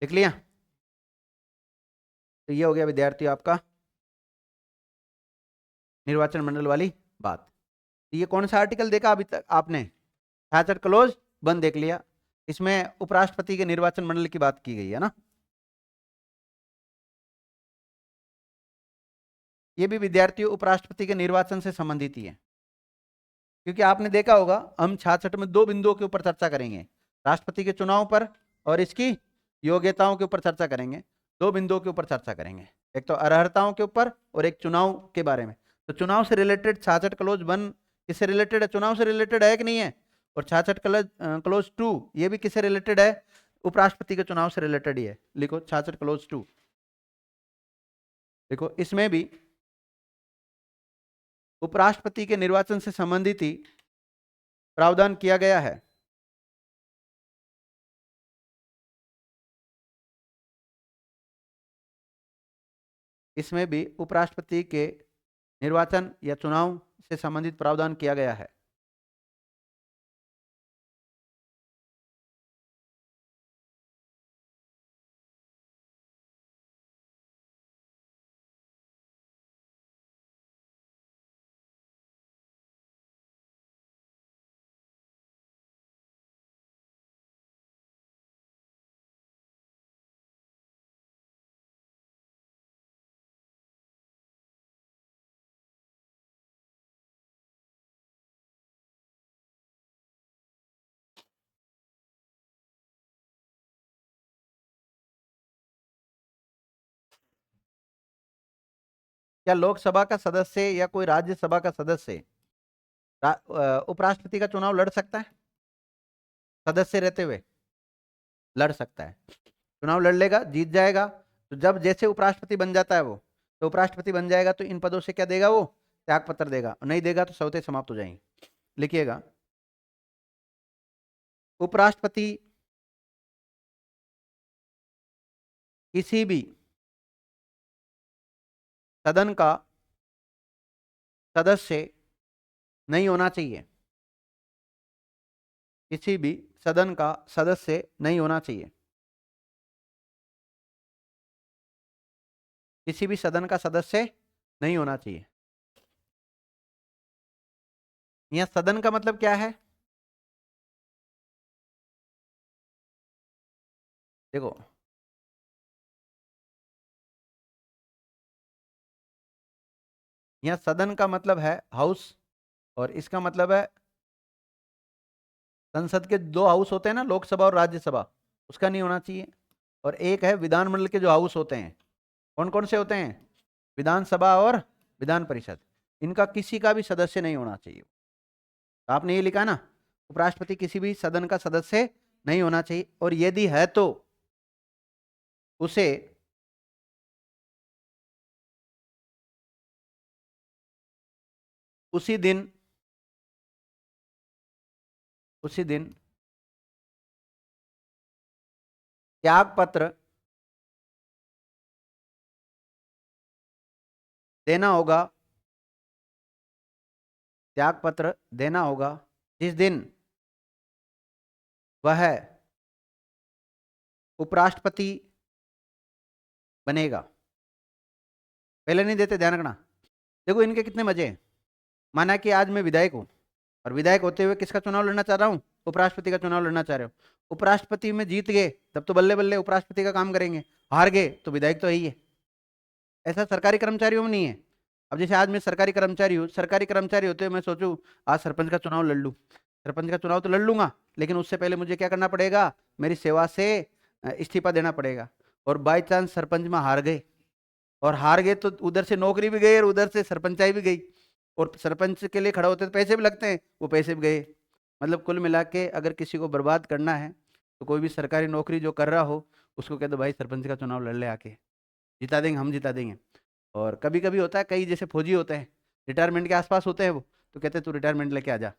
देख लिया। तो ये हो गया विद्यार्थियों आपका निर्वाचन मंडल वाली बात। तो ये कौन सा आर्टिकल देखा अभी तक आपने? 66 क्लोज 1 देख लिया। इसमें उपराष्ट्रपति के निर्वाचन मंडल की बात की गई है ना। ये भी विद्यार्थियों उपराष्ट्रपति के निर्वाचन से संबंधित ही है, क्योंकि आपने देखा होगा हम 66 में 2 बिंदुओं के ऊपर चर्चा करेंगे, राष्ट्रपति के चुनाव पर और इसकी योग्यताओं के ऊपर चर्चा करेंगे। 2 बिंदुओं के ऊपर चर्चा करेंगे, एक तो अर्हताओं के ऊपर और एक चुनाव के बारे में। तो चुनाव से रिलेटेड 66 क्लोज 1 किससे रिलेटेड है? चुनाव से रिलेटेड है कि नहीं है? और 66 क्लोज 2 ये भी किससे रिलेटेड है? उपराष्ट्रपति के चुनाव से रिलेटेड ही है। लिखो 66 क्लोज 2। देखो इसमें भी उपराष्ट्रपति के निर्वाचन से संबंधित ही प्रावधान किया गया है। इसमें भी उपराष्ट्रपति के निर्वाचन या चुनाव से संबंधित प्रावधान किया गया है। क्या लोकसभा का सदस्य या कोई राज्यसभा का सदस्य उपराष्ट्रपति का चुनाव लड़ सकता है? सदस्य रहते हुए लड़ सकता है। चुनाव लड़ लेगा, जीत जाएगा, तो जब जैसे उपराष्ट्रपति बन जाता है वो, तो उपराष्ट्रपति बन जाएगा तो इन पदों से क्या देगा? वो त्याग पत्र देगा, और नहीं देगा तो सौते समाप्त हो जाएंगे। लिखिएगा, उपराष्ट्रपति किसी भी सदन का सदस्य नहीं होना चाहिए। किसी भी सदन का सदस्य नहीं होना चाहिए। किसी भी सदन का सदस्य नहीं होना चाहिए। यहां सदन का मतलब क्या है? देखो, यहां सदन का मतलब है हाउस, और इसका मतलब है संसद के 2 हाउस होते हैं ना, लोकसभा और राज्यसभा, उसका नहीं होना चाहिए। और एक है विधानमंडल के जो हाउस होते हैं, कौन कौन से होते हैं? विधानसभा और विधान परिषद, इनका किसी का भी सदस्य नहीं होना चाहिए। तो आपने ये लिखा ना, उपराष्ट्रपति किसी भी सदन का सदस्य नहीं होना चाहिए, और यदि है तो उसे उसी दिन त्याग पत्र देना होगा। त्याग पत्र देना होगा जिस दिन वह उपराष्ट्रपति बनेगा। पहले नहीं देते, ध्यान रखना। देखो इनके कितने मजे हैं। माना कि आज मैं विधायक हूं, और विधायक होते हुए किसका चुनाव लड़ना चाह रहा हूं? उपराष्ट्रपति का चुनाव लड़ना चाह रहे हो। उपराष्ट्रपति में जीत गए तब तो बल्ले बल्ले उपराष्ट्रपति का काम करेंगे, हार गए तो विधायक तो है ही है। ऐसा सरकारी कर्मचारियों में नहीं है। अब जैसे आज मैं सरकारी कर्मचारी हूँ, सरकारी कर्मचारी होते हुए मैं सोचूं आज सरपंच का चुनाव लड़ लूं, सरपंच का चुनाव तो लड़ लूंगा, लेकिन उससे पहले मुझे क्या करना पड़ेगा? मेरी सेवा से इस्तीफा देना पड़ेगा। और बाई चांस सरपंच में हार गए, और हार गए तो उधर से नौकरी भी गई और उधर से सरपंचाई भी गई, और सरपंच के लिए खड़ा होते तो पैसे भी लगते हैं, वो पैसे भी गए। मतलब कुल मिला के अगर किसी को बर्बाद करना है तो कोई भी सरकारी नौकरी जो कर रहा हो उसको कह दो भाई सरपंच का चुनाव लड़ ले आके, जिता देंगे, हम जिता देंगे। और कभी कभी होता है, कई जैसे फौजी होते हैं, रिटायरमेंट के आसपास होते हैं वो, तो कहते हैं तू रिटायरमेंट लेके आ जा।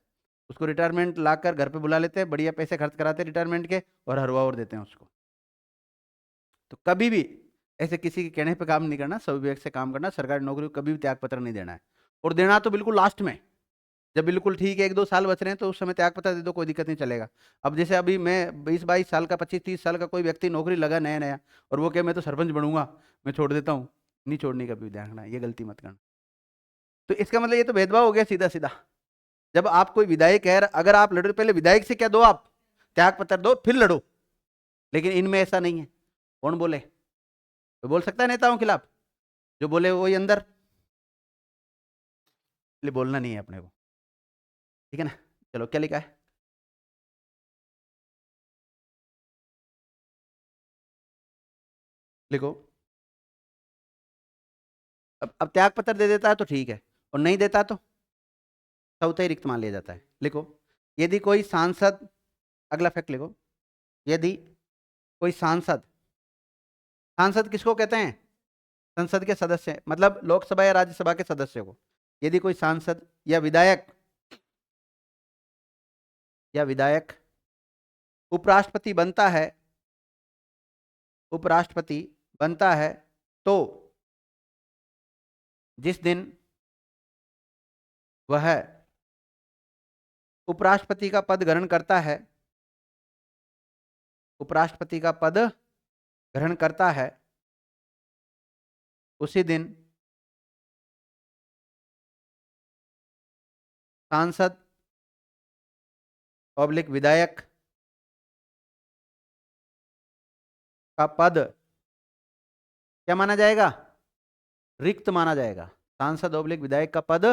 उसको रिटायरमेंट लाकर घर पे बुला लेते हैं, बढ़िया पैसे खर्च कराते हैं रिटायरमेंट के, और हरवा और देते हैं उसको। तो कभी भी ऐसे किसी के कहने पे काम नहीं करना, सविवेक से काम करना। सरकारी नौकरी को कभी भी त्याग पत्र नहीं देना है, और देना तो बिल्कुल लास्ट में। जब बिल्कुल ठीक है 1-2 साल बच रहे हैं तो उस समय त्यागपत्र दे दो, कोई दिक्कत नहीं, चलेगा। अब जैसे अभी मैं 20-22 साल का, 25-30 साल का कोई व्यक्ति नौकरी लगा नया नया और वो कहे मैं तो सरपंच बनूंगा, मैं छोड़ देता हूँ, नहीं छोड़ने का भी ध्यान रखना, ये गलती मत करना। तो इसका मतलब ये तो भेदभाव हो गया सीधा सीधा। जब आप कोई विधायक है, अगर आप लड़ो पहले विधायक से क्या दो, आप त्याग पत्र दो फिर लड़ो, लेकिन इनमें ऐसा नहीं है। कौन बोले? तो बोल सकता है नेताओं के खिलाफ, जो बोले वही अंदर, इसलिए बोलना नहीं है अपने को, ठीक है ना। चलो क्या लिखा है, लिखो। अब त्याग पत्र दे देता है तो ठीक है, और नहीं देता तो चौथा ही रिक्त मान लिया जाता है। लिखो, यदि कोई सांसद, अगला फैक्ट लिखो, यदि कोई सांसद, सांसद किसको कहते हैं? संसद के सदस्य, मतलब लोकसभा या राज्यसभा के सदस्य को। यदि कोई सांसद या विधायक उपराष्ट्रपति बनता है, उपराष्ट्रपति बनता है, तो जिस दिन वह उपराष्ट्रपति का पद ग्रहण करता है, उपराष्ट्रपति का पद ग्रहण करता है, उसी दिन सांसद ऑब्लिक विधायक का पद क्या माना जाएगा? रिक्त माना जाएगा। सांसद ऑब्लिक विधायक का पद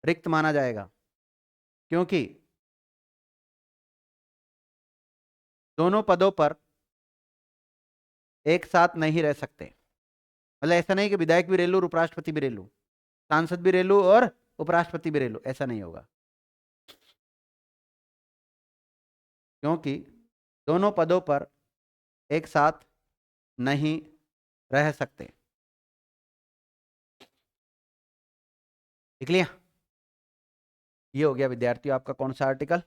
रिक्त माना जाएगा, क्योंकि दोनों पदों पर एक साथ नहीं रह सकते। मतलब ऐसा नहीं कि विधायक भी रेलू और उपराष्ट्रपति भी रेलू, सांसद भी रेलू और उपराष्ट्रपति भी रेलू, ऐसा नहीं होगा, क्योंकि दोनों पदों पर एक साथ नहीं रह सकते। लिख लिया? ये हो गया विद्यार्थियों आपका कौन सा आर्टिकल?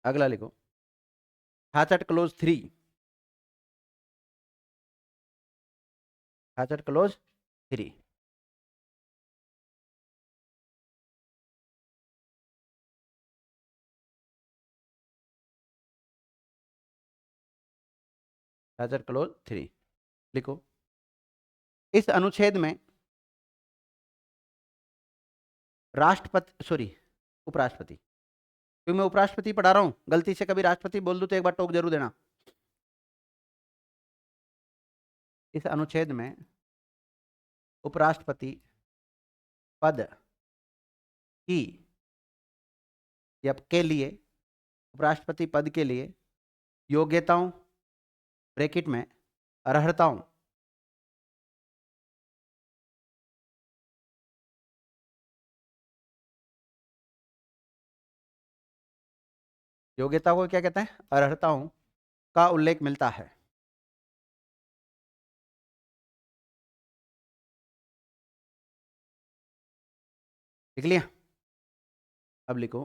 अगला लिखो, हाचट क्लोज 3, हाचट क्लोज 3। हाचट क्लोज 3 लिखो। इस अनुच्छेद में राष्ट्रपति, सॉरी, उपराष्ट्रपति, क्योंकि मैं उपराष्ट्रपति पढ़ा रहा हूं, गलती से कभी राष्ट्रपति बोल दूं तो एक बार टोक जरूर देना। इस अनुच्छेद में उपराष्ट्रपति पद की या के लिए, उपराष्ट्रपति पद के लिए योग्यताओं, ब्रैकेट में अर्हताओं, योग्यता को क्या कहते हैं? अर्हताओं का उल्लेख मिलता है। लिख लिया? अब लिखो,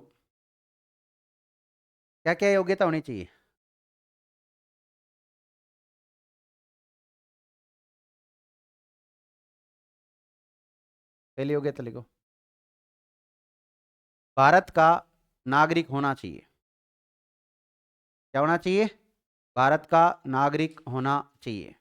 क्या क्या योग्यता होनी चाहिए? पहली योग्यता लिखो, भारत का नागरिक होना चाहिए। क्या होना चाहिए? भारत का नागरिक होना चाहिए।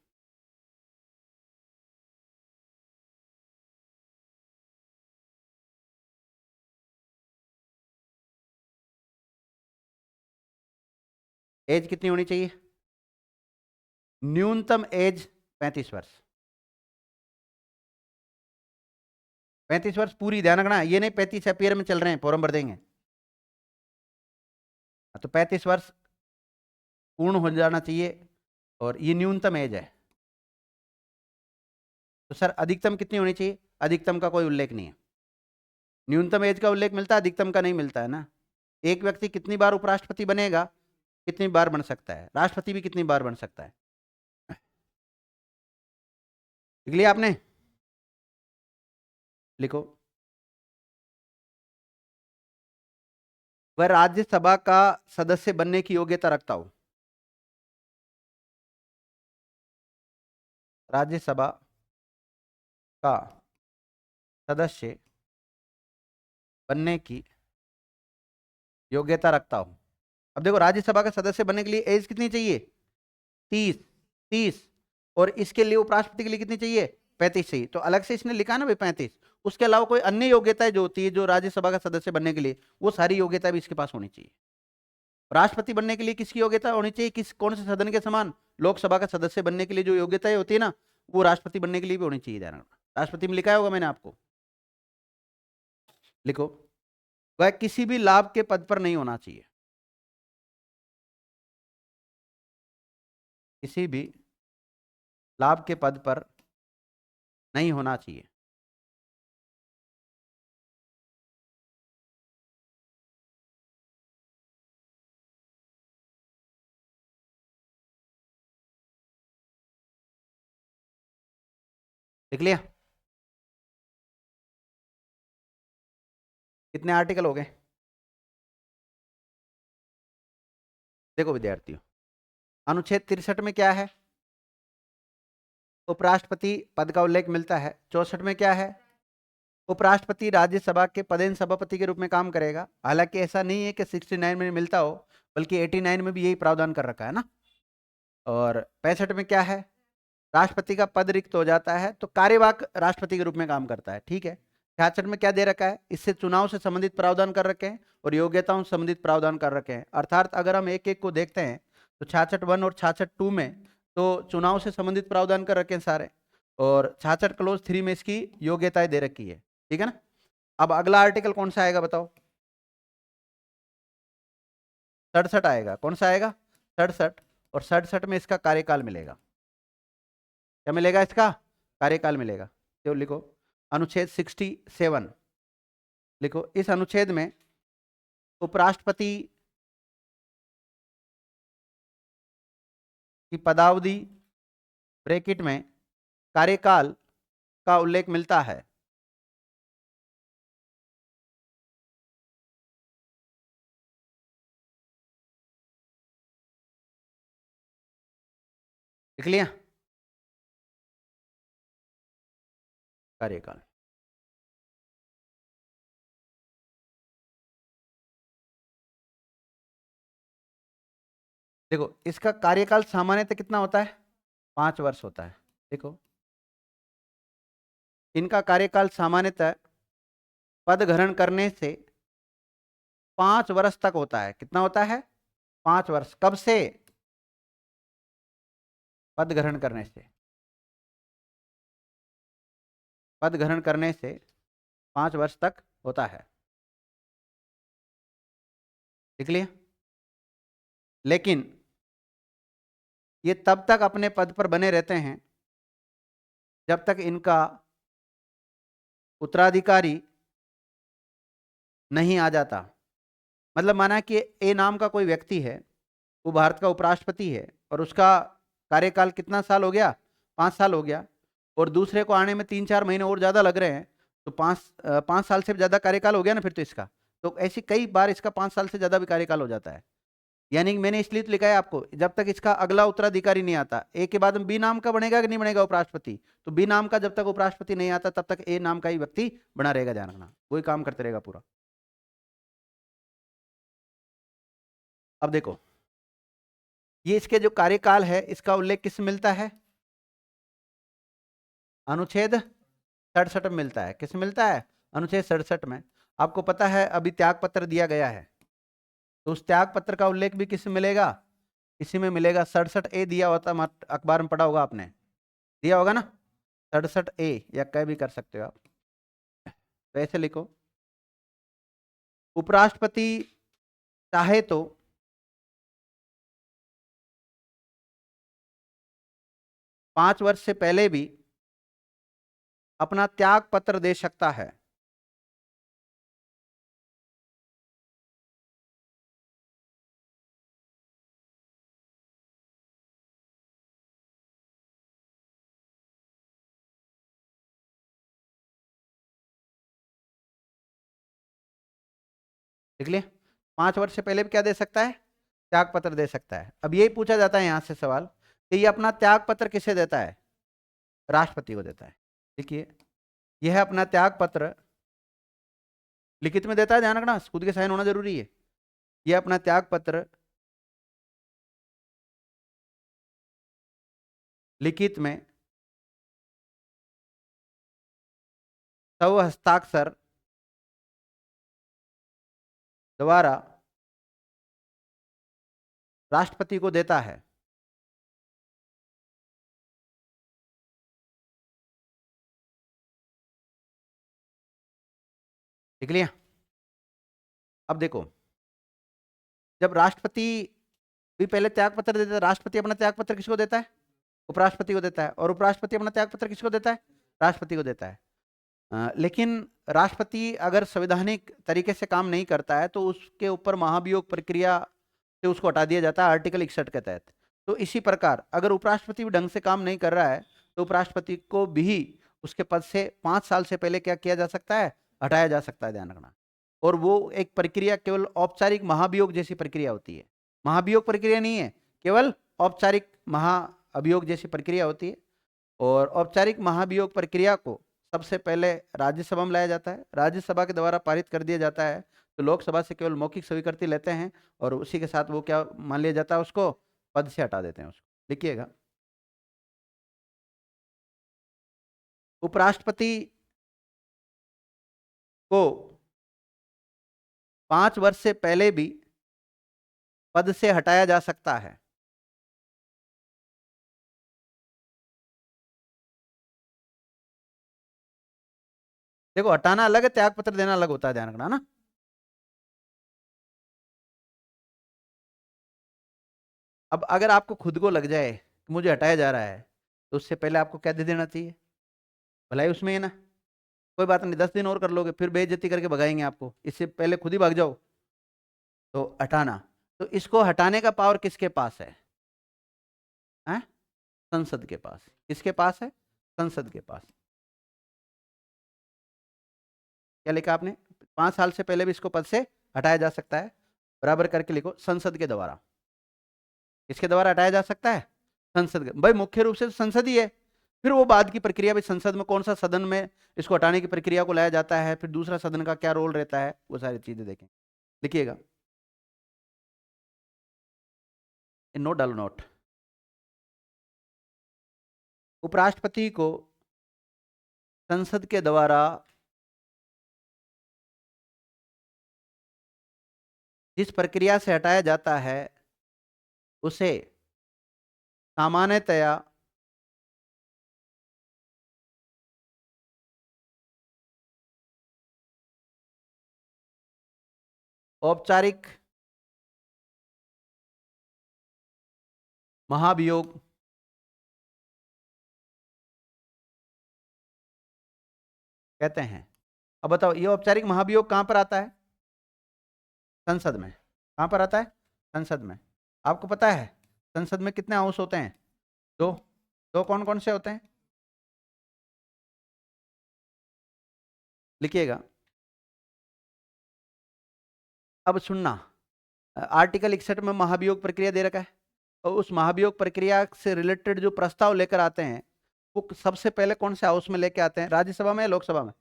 एज कितनी होनी चाहिए? न्यूनतम एज 35 वर्ष। 35 वर्ष पूरी, ध्यान रखना, ये नहीं 35 अपियर में चल रहे हैं, फॉर्म भर देंगे। तो 35 वर्ष पूर्ण हो जाना चाहिए, और ये न्यूनतम एज है। तो सर अधिकतम कितनी होनी चाहिए? अधिकतम का कोई उल्लेख नहीं है। न्यूनतम एज का उल्लेख मिलता है, अधिकतम का नहीं मिलता है ना। एक व्यक्ति कितनी बार उपराष्ट्रपति बनेगा, कितनी बार बन सकता है, राष्ट्रपति भी कितनी बार बन सकता है। लिख लिया आपने? लिखो, वह राज्यसभा का सदस्य बनने की योग्यता रखता हो। राज्यसभा का सदस्य बनने की योग्यता रखता हो। अब देखो, राज्यसभा का सदस्य बनने के लिए एज कितनी चाहिए? 30। 30। और इसके लिए उपराष्ट्रपति के लिए कितनी चाहिए? 35 चाहिए। तो अलग से इसने लिखा ना भाई 35। उसके अलावा कोई अन्य योग्यताएं जो होती है जो राज्यसभा का सदस्य बनने के लिए, वो सारी योग्यता भी इसके पास होनी चाहिए। राष्ट्रपति बनने के लिए किसकी योग्यता होनी चाहिए? किस कौन से सदन के समान? लोकसभा का सदस्य बनने के लिए जो योग्यताएं होती है ना, वो राष्ट्रपति बनने के लिए भी होनी चाहिए। ध्यान रखना, राष्ट्रपति में लिखा होगा मैंने आपको। लिखो, वह किसी भी लाभ के पद पर नहीं होना चाहिए। किसी भी लाभ के पद पर नहीं होना चाहिए। लिख लिया? कितने आर्टिकल हो गए? देखो विद्यार्थियों, अनुच्छेद 63 में क्या है? उपराष्ट्रपति पद का उल्लेख मिलता है। 64 में क्या है? उपराष्ट्रपति राज्यसभा के पदेन सभापति के रूप में काम करेगा। हालांकि ऐसा नहीं है कि 69 में मिलता हो, बल्कि 89 में भी यही प्रावधान कर रखा है ना। और 65 में क्या है? राष्ट्रपति का पद रिक्त हो जाता है तो कार्यवाहक राष्ट्रपति के रूप में काम करता है। ठीक है। 66 में क्या दे रखा है? इससे चुनाव से संबंधित प्रावधान कर रखे हैं और योग्यताओं से संबंधित प्रावधान कर रखे हैं। अर्थात अगर हम एक एक को देखते हैं तो 66(1) और 66(2) में तो चुनाव से संबंधित प्रावधान कर रखे हैं सारे, और 66 क्लोज 3 में इसकी योग्यताएं दे रखी है। ठीक है ना। अब अगला आर्टिकल कौन सा आएगा बताओ? 67 आएगा। कौन सा आएगा? 67। और 67 में इसका कार्यकाल मिलेगा। क्या मिलेगा? इसका कार्यकाल मिलेगा। तो लिखो अनुच्छेद 67। लिखो, इस अनुच्छेद में उपराष्ट्रपति की पदावधि ब्रैकेट में कार्यकाल का उल्लेख मिलता है। लिख लिया? कार्यकाल। देखो, इसका कार्यकाल सामान्यतः कितना होता है? 5 वर्ष होता है। देखो, इनका कार्यकाल सामान्यतः पद ग्रहण करने से 5 वर्ष तक होता है। कितना होता है? 5 वर्ष। कब से? पद ग्रहण करने से। पद ग्रहण करने से 5 वर्ष तक होता है। लिख लिया? लेकिन ये तब तक अपने पद पर बने रहते हैं जब तक इनका उत्तराधिकारी नहीं आ जाता। मतलब माना कि ए नाम का कोई व्यक्ति है, वो भारत का उपराष्ट्रपति है और उसका कार्यकाल कितना साल हो गया? 5 साल हो गया। और दूसरे को आने में 3-4 महीने और ज्यादा लग रहे हैं, तो 5 साल से ज्यादा कार्यकाल हो गया ना फिर तो इसका। तो ऐसी कई बार इसका 5 साल से ज्यादा भी कार्यकाल हो जाता है। यानी कि मैंने इसलिए तो लिखा है आपको, जब तक इसका अगला उत्तराधिकारी नहीं आता। ए के बाद में बी नाम का बनेगा कि नहीं बनेगा उपराष्ट्रपति? तो बी नाम का जब तक उपराष्ट्रपति नहीं आता तब तक ए नाम का ही व्यक्ति बना रहेगा। ध्यान रखना, वही काम करते रहेगा पूरा। अब देखो, ये इसके जो कार्यकाल है इसका उल्लेख किस में मिलता है? अनुच्छेद 67 में मिलता है। किस में मिलता है? अनुच्छेद 67 में। आपको पता है अभी त्याग पत्र दिया गया है, तो उस त्याग पत्र का उल्लेख भी किस में मिलेगा? इसी में मिलेगा। 67(a) दिया होता, अखबार में पढ़ा होगा आपने, दिया होगा ना। 67(a) या कह भी कर सकते हो आप। तो ऐसे लिखो, उपराष्ट्रपति चाहे तो 5 वर्ष से पहले भी अपना त्याग पत्र दे सकता है। देख लिया? 5 वर्ष से पहले भी क्या दे सकता है, त्याग पत्र दे सकता है। अब यही पूछा जाता है यहां से सवाल कि ये अपना त्याग पत्र किसे देता है, राष्ट्रपति को देता है। देखिए यह है अपना त्याग पत्र, लिखित में देता है, ध्यान रखना खुद के साइन होना जरूरी है। यह अपना त्याग पत्र लिखित में स्वहस्ताक्षर द्वारा राष्ट्रपति को देता है। लिख लिया। अब देखो, जब राष्ट्रपति भी पहले त्याग पत्र देता है, राष्ट्रपति अपना त्याग पत्र किसको देता है, उपराष्ट्रपति को देता है, और उपराष्ट्रपति अपना त्याग पत्र किसको देता है, राष्ट्रपति को देता है। लेकिन राष्ट्रपति अगर संवैधानिक तरीके से काम नहीं करता है तो उसके ऊपर महाभियोग प्रक्रिया से उसको हटा दिया जाता है आर्टिकल 61 के तहत। तो इसी प्रकार अगर उपराष्ट्रपति भी ढंग से काम नहीं कर रहा है तो उपराष्ट्रपति को भी उसके पद से 5 साल से पहले क्या किया जा सकता है, हटाया जा सकता है, ध्यान रखना। और वो एक प्रक्रिया केवल औपचारिक महाभियोग जैसी प्रक्रिया होती है, महाभियोग प्रक्रिया नहीं है, केवल औपचारिक महाअभियोग जैसी प्रक्रिया होती है। और औपचारिक महाभियोग प्रक्रिया को सबसे पहले राज्यसभा में लाया जाता है, राज्यसभा के द्वारा पारित कर दिया जाता है, तो लोकसभा से केवल मौखिक स्वीकृति लेते हैं और उसी के साथ वो क्या मान लिया जाता है, उसको पद से हटा देते हैं उसको। लिखिएगा, उपराष्ट्रपति को 5 वर्ष से पहले भी पद से हटाया जा सकता है। देखो हटाना अलग है, त्याग पत्र देना अलग होता है, ध्यान रखना ना। अब अगर आपको खुद को लग जाए कि मुझे हटाया जा रहा है तो उससे पहले आपको क्या दे देना चाहिए, भलाई उसमें है ना, कोई बात नहीं 10 दिन और कर लोगे फिर बेइज्जती करके भगाएंगे आपको, इससे पहले खुद ही भाग जाओ। तो हटाना, तो इसको हटाने का पावर किसके पास है, हैं? संसद के पास। किसके पास है, संसद के पास। क्या लिखा आपने, 5 साल से पहले भी इसको पद से हटाया जा सकता है, बराबर करके लिखो, संसद के द्वारा। किसके द्वारा हटाया जा सकता है, संसद के। भाई मुख्य रूप से तो संसद ही है, फिर वो बाद की प्रक्रिया भी संसद में कौन सा सदन में इसको हटाने की प्रक्रिया को लाया जाता है, फिर दूसरा सदन का क्या रोल रहता है, वो सारी चीजें देखें। लिखिएगा, नोट डालो नोट। उपराष्ट्रपति को संसद के द्वारा जिस प्रक्रिया से हटाया जाता है उसे सामान्यतया औपचारिक महाभियोग कहते हैं। अब बताओ ये औपचारिक महाभियोग कहां पर आता है, संसद में। कहां पर आता है, संसद में। आपको पता है संसद में कितने हाउस होते हैं, दो। दो कौन कौन से होते हैं, लिखिएगा। अब सुनना, आर्टिकल 61 में महाभियोग प्रक्रिया दे रखा है, और उस महाभियोग प्रक्रिया से रिलेटेड जो प्रस्ताव लेकर आते हैं वो सबसे पहले कौन से हाउस में लेके आते हैं, राज्यसभा में या लोकसभा में।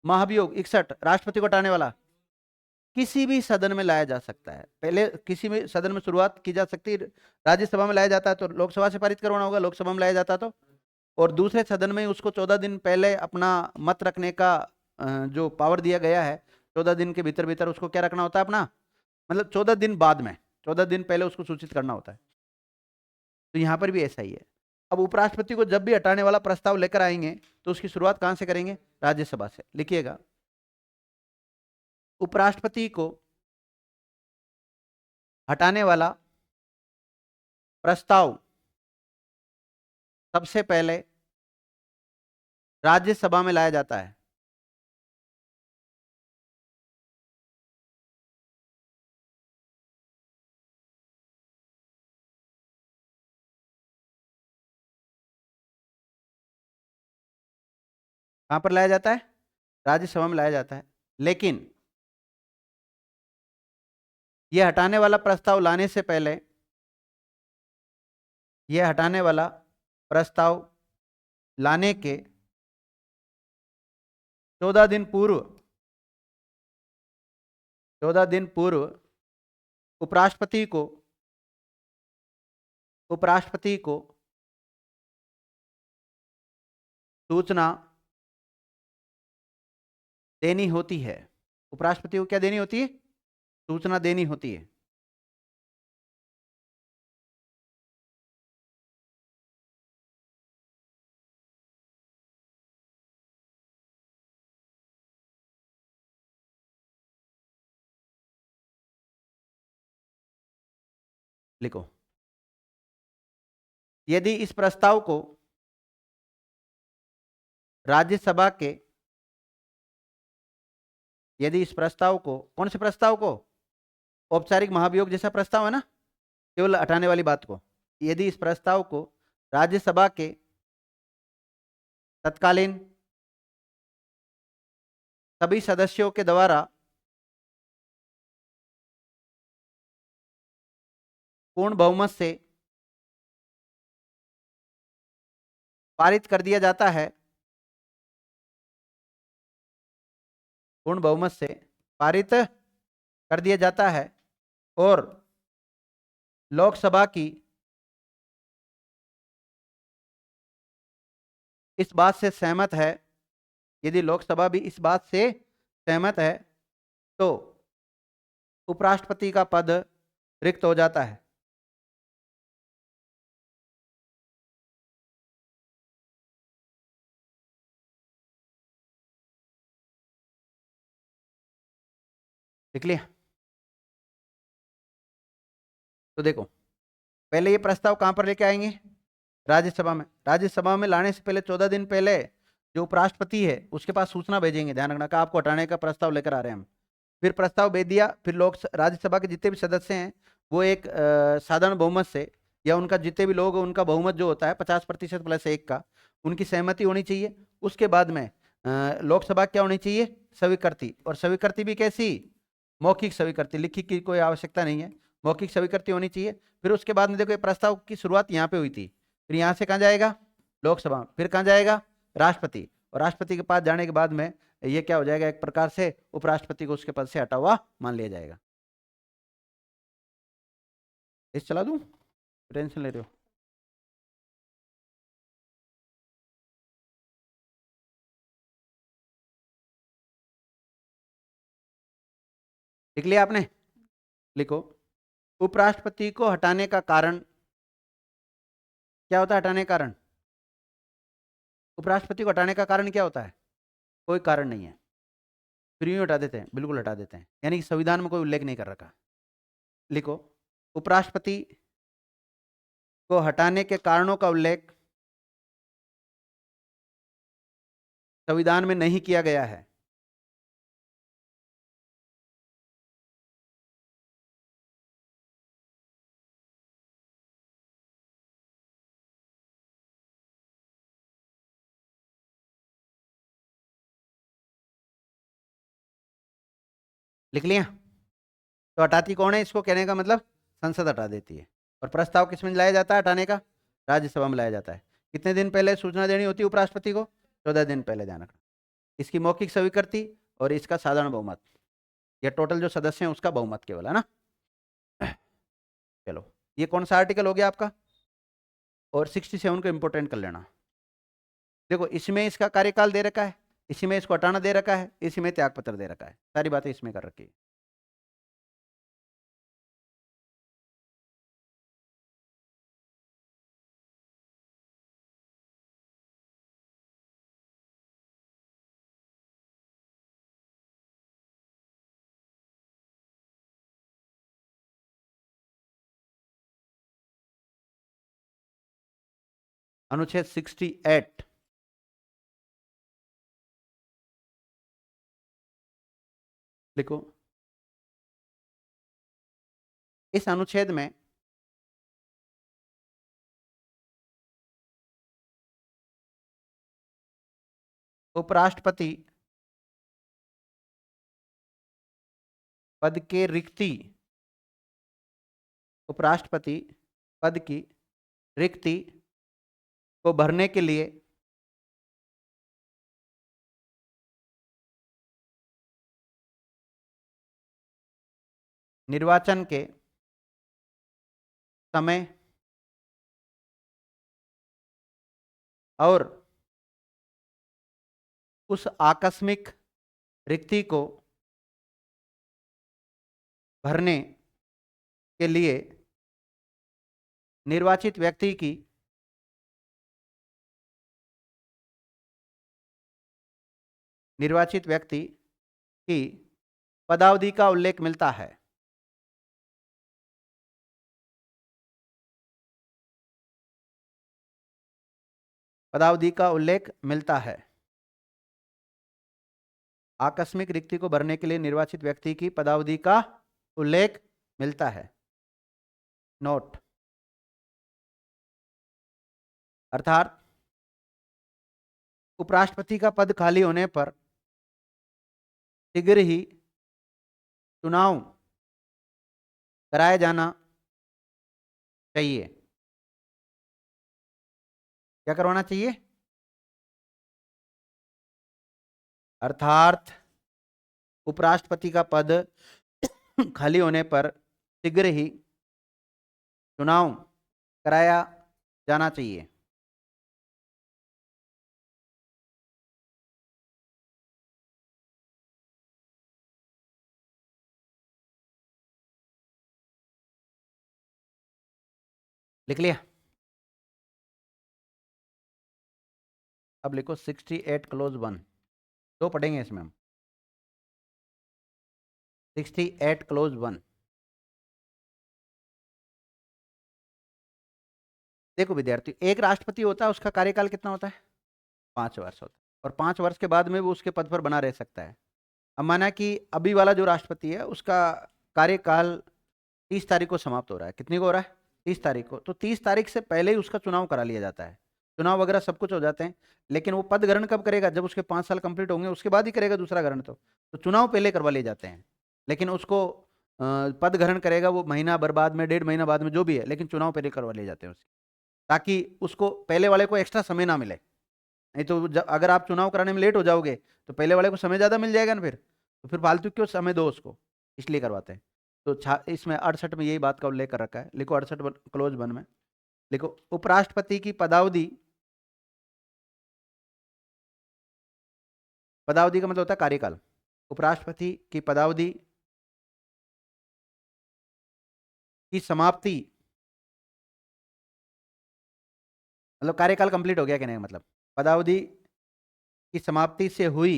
महाभियोग 61 राष्ट्रपति को हटाने वाला किसी भी सदन में लाया जा सकता है, पहले किसी भी सदन में शुरुआत की जा सकती है, राज्यसभा में लाया जाता है तो लोकसभा से पारित करवाना होगा, लोकसभा में लाया जाता है तो, और दूसरे सदन में उसको 14 दिन पहले अपना मत रखने का जो पावर दिया गया है, 14 दिन के भीतर भीतर उसको क्या रखना होता है अपना, मतलब 14 दिन बाद में, 14 दिन पहले उसको सूचित करना होता है। तो यहाँ पर भी ऐसा ही है। अब उपराष्ट्रपति को जब भी हटाने वाला प्रस्ताव लेकर आएंगे तो उसकी शुरुआत कहां से करेंगे, राज्यसभा से। लिखिएगा, उपराष्ट्रपति को हटाने वाला प्रस्ताव सबसे पहले राज्यसभा में लाया जाता है। कहां पर लाया जाता है, राज्यसभा में लाया जाता है। लेकिन ये हटाने वाला प्रस्ताव लाने से पहले, ये हटाने वाला प्रस्ताव लाने के 14 दिन पूर्व, 14 दिन पूर्व उपराष्ट्रपति को, उपराष्ट्रपति को सूचना देनी होती है। उपराष्ट्रपति को क्या देनी होती है? सूचना देनी होती है। लिखो, यदि इस प्रस्ताव को राज्यसभा के, यदि इस प्रस्ताव को, कौन से प्रस्ताव को? औपचारिक महाभियोग जैसा प्रस्ताव है ना, केवल हटाने वाली बात को। यदि इस प्रस्ताव को राज्यसभा के तत्कालीन सभी सदस्यों के द्वारा पूर्ण बहुमत से पारित कर दिया जाता है, पूर्ण बहुमत से पारित कर दिया जाता है, और लोकसभा की इस बात से सहमत है, यदि लोकसभा भी इस बात से सहमत है, तो उपराष्ट्रपति का पद रिक्त हो जाता है। लिख लिया? तो देखो, पहले ये प्रस्ताव कहां पर लेके आएंगे? राज्यसभा में। राज्यसभा में लाने से पहले 14 दिन पहले जो उपराष्ट्रपति है उसके पास सूचना भेजेंगे, ध्यान रखना, का आपको हटाने का प्रस्ताव लेकर आ रहे हैं हम। फिर प्रस्ताव भेज दिया, फिर लोक राज्यसभा के जितने भी सदस्य हैं वो एक साधारण बहुमत से, या उनका जितने भी लोग, उनका बहुमत जो होता है 50% प्लस 1 का, उनकी सहमति होनी चाहिए। उसके बाद में लोकसभा क्या होनी चाहिए? स्वीकृति। और स्वीकृति भी कैसी? मौखिक स्वीकृति, लिखित की कोई आवश्यकता नहीं है, मौखिक स्वीकृति होनी चाहिए। फिर उसके बाद में देखो, ये प्रस्ताव की शुरुआत यहाँ पे हुई थी, फिर यहाँ से कहाँ जाएगा? लोकसभा। फिर कहाँ जाएगा? राष्ट्रपति। और राष्ट्रपति के पास जाने के बाद में ये क्या हो जाएगा? एक प्रकार से उपराष्ट्रपति को उसके पद से हटा हुआ मान लिया जाएगा। इस चला दूं? टेंशन ले रहे हो? लिख लिया आपने? लिखो, उपराष्ट्रपति को हटाने का कारण क्या होता है? हटाने का कारण, उपराष्ट्रपति को हटाने का कारण क्या होता है? कोई कारण नहीं है, फिर यूं हटा देते हैं, बिल्कुल हटा देते हैं, यानी कि संविधान में कोई उल्लेख नहीं कर रखा। लिखो, उपराष्ट्रपति को हटाने के कारणों का उल्लेख संविधान में नहीं किया गया है। लिख लिया? तो हटाती कौन है? इसको कहने का मतलब संसद हटा देती है। और प्रस्ताव किस में लाया जाता है हटाने का? राज्यसभा में लाया जाता है। कितने दिन पहले सूचना देनी होती है उपराष्ट्रपति को? 14 दिन पहले, ध्यान रखना। इसकी मौखिक स्वीकृति और इसका साधारण बहुमत, ये टोटल जो सदस्य हैं उसका बहुमत केवल, है ना। चलो, ये कौन सा आर्टिकल हो गया आपका? और 67 को इंपोर्टेंट कर लेना। देखो, इसमें इसका कार्यकाल दे रखा है, इसी में इसको हटाना दे रखा है, इसी में त्याग पत्र दे रखा है, सारी बातें इसमें कर रखी है। अनुच्छेद 68, लिखो, इस अनुच्छेद में उपराष्ट्रपति पद के रिक्ति उपराष्ट्रपति पद की रिक्ति को भरने के लिए निर्वाचन के समय और उस आकस्मिक रिक्ति को भरने के लिए निर्वाचित व्यक्ति की पदावधि का उल्लेख मिलता है। पदावधि का उल्लेख मिलता है। आकस्मिक रिक्ति को भरने के लिए निर्वाचित व्यक्ति की पदावधि का उल्लेख मिलता है। नोट। अर्थात उपराष्ट्रपति का पद खाली होने पर शीघ्र ही चुनाव कराया जाना चाहिए। क्या करवाना चाहिए? अर्थात उपराष्ट्रपति का पद खाली होने पर शीघ्र ही चुनाव कराया जाना चाहिए। लिख लिया? अब लिखो 68 क्लोज 1। दो पढ़ेंगे इसमें हम। 68 क्लोज 1। देखो विद्यार्थी, एक राष्ट्रपति होता है, उसका कार्यकाल कितना होता है? 5 वर्ष होता है। और 5 वर्ष के बाद में वो उसके पद पर बना रह सकता है। अब माना कि अभी वाला जो राष्ट्रपति है उसका कार्यकाल 30 तारीख को समाप्त हो रहा है। कितनी को हो रहा है? 30 तारीख को। तो 30 तारीख से पहले ही उसका चुनाव करा लिया जाता है। चुनाव वगैरह सब कुछ हो जाते हैं, लेकिन वो पद ग्रहण कब करेगा? जब उसके 5 साल कंप्लीट होंगे, उसके बाद ही करेगा दूसरा ग्रहण। तो चुनाव पहले करवा लिए जाते हैं, लेकिन उसको पद ग्रहण करेगा वो महीना भर बाद में, 1.5 महीना बाद में, जो भी है, लेकिन चुनाव पहले करवा लिए जाते हैं उसके, ताकि उसको पहले वाले को एक्स्ट्रा समय ना मिले। नहीं तो अगर आप चुनाव कराने में लेट हो जाओगे तो पहले वाले को समय ज़्यादा मिल जाएगा ना, फिर फालतू क्यों समय दो उसको, इसलिए करवाते हैं। तो इसमें 68 में यही बात का उल्लेख कर रखा है। लिखो 68 क्लोज 1 में लिखो, उपराष्ट्रपति की पदावधि, पदावधि का मतलब होता है कार्यकाल। उपराष्ट्रपति की पदावधि की समाप्ति, मतलब कार्यकाल कंप्लीट हो गया कहने का मतलब, पदावधि की समाप्ति से हुई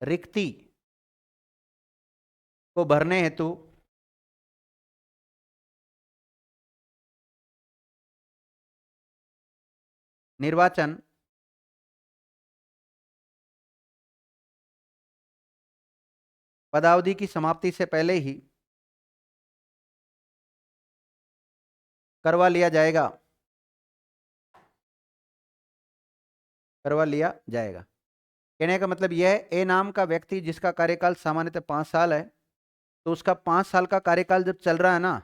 रिक्ति को भरने हेतु निर्वाचन पदावधि की समाप्ति से पहले ही करवा लिया जाएगा। करवा लिया जाएगा कहने का मतलब यह है, ए नाम का व्यक्ति जिसका कार्यकाल सामान्यतः 5 साल है, तो उसका 5 साल का कार्यकाल जब चल रहा है ना,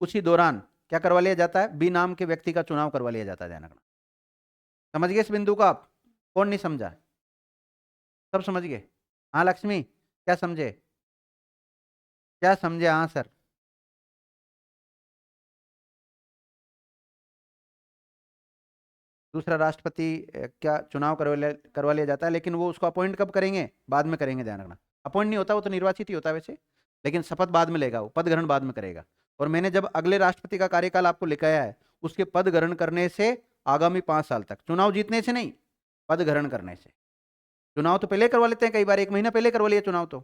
उसी दौरान क्या करवा लिया जाता है? बी नाम के व्यक्ति का चुनाव करवा लिया जाता है। ध्यान रखना। समझ गए इस बिंदु को आप? कौन नहीं समझा? सब समझ गए? हाँ लक्ष्मी, क्या समझे? क्या समझे? हाँ सर। दूसरा राष्ट्रपति क्या चुनाव करवा लिया जाता है, लेकिन वो उसको अपॉइंट कब करेंगे? बाद में करेंगे। ध्यान रखना, अपॉइंट नहीं होता, वो तो निर्वाचित ही होता है वैसे, लेकिन शपथ बाद में लेगा, वो पद ग्रहण बाद में करेगा। और मैंने जब अगले राष्ट्रपति का कार्यकाल आपको लिखाया है, उसके पद ग्रहण करने से आगामी 5 साल तक, चुनाव जीतने से नहीं, पद ग्रहण करने से। चुनाव तो पहले करवा लेते हैं, कई बार 1 महीना पहले करवा लिया चुनाव। तो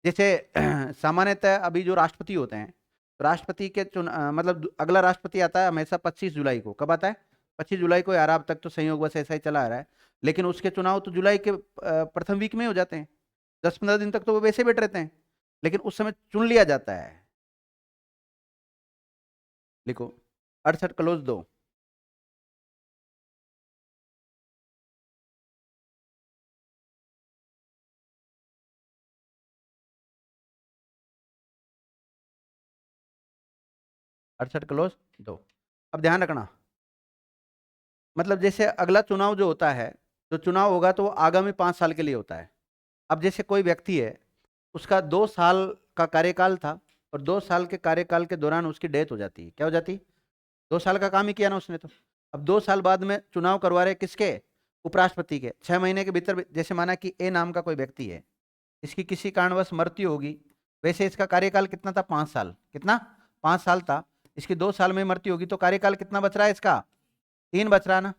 जैसे सामान्यतः अभी जो राष्ट्रपति होते हैं, तो राष्ट्रपति के मतलब अगला राष्ट्रपति आता है हमेशा 25 जुलाई को। कब आता है? 25 जुलाई को। यार अब तक तो संयोग बस ऐसा ही चला आ रहा है, लेकिन उसके चुनाव तो जुलाई के प्रथम वीक में हो जाते हैं। 10-15 दिन तक तो वो वैसे बैठ रहते हैं, लेकिन उस समय चुन लिया जाता है। लिखो 68 क्लोज 2। 68 क्लोज 2। अब ध्यान रखना, मतलब जैसे अगला चुनाव जो होता है, जो चुनाव होगा तो वो आगामी 5 साल के लिए होता है। अब जैसे कोई व्यक्ति है, उसका 2 साल का कार्यकाल था और 2 साल के कार्यकाल के दौरान उसकी डेथ हो जाती है, क्या हो जाती? 2 साल का काम ही किया ना उसने तो। अब 2 साल बाद में चुनाव करवा रहे किसके? उपराष्ट्रपति के। 6 महीने के भीतर जैसे माना कि ए नाम का कोई व्यक्ति है, इसकी किसी कारणवश मृत्यु होगी। वैसे इसका कार्यकाल कितना था? 5 साल। कितना? 5 साल था। इसकी 2 साल में मृत्यु होगी तो कार्यकाल कितना बच रहा है इसका? 3 बच रहा ना।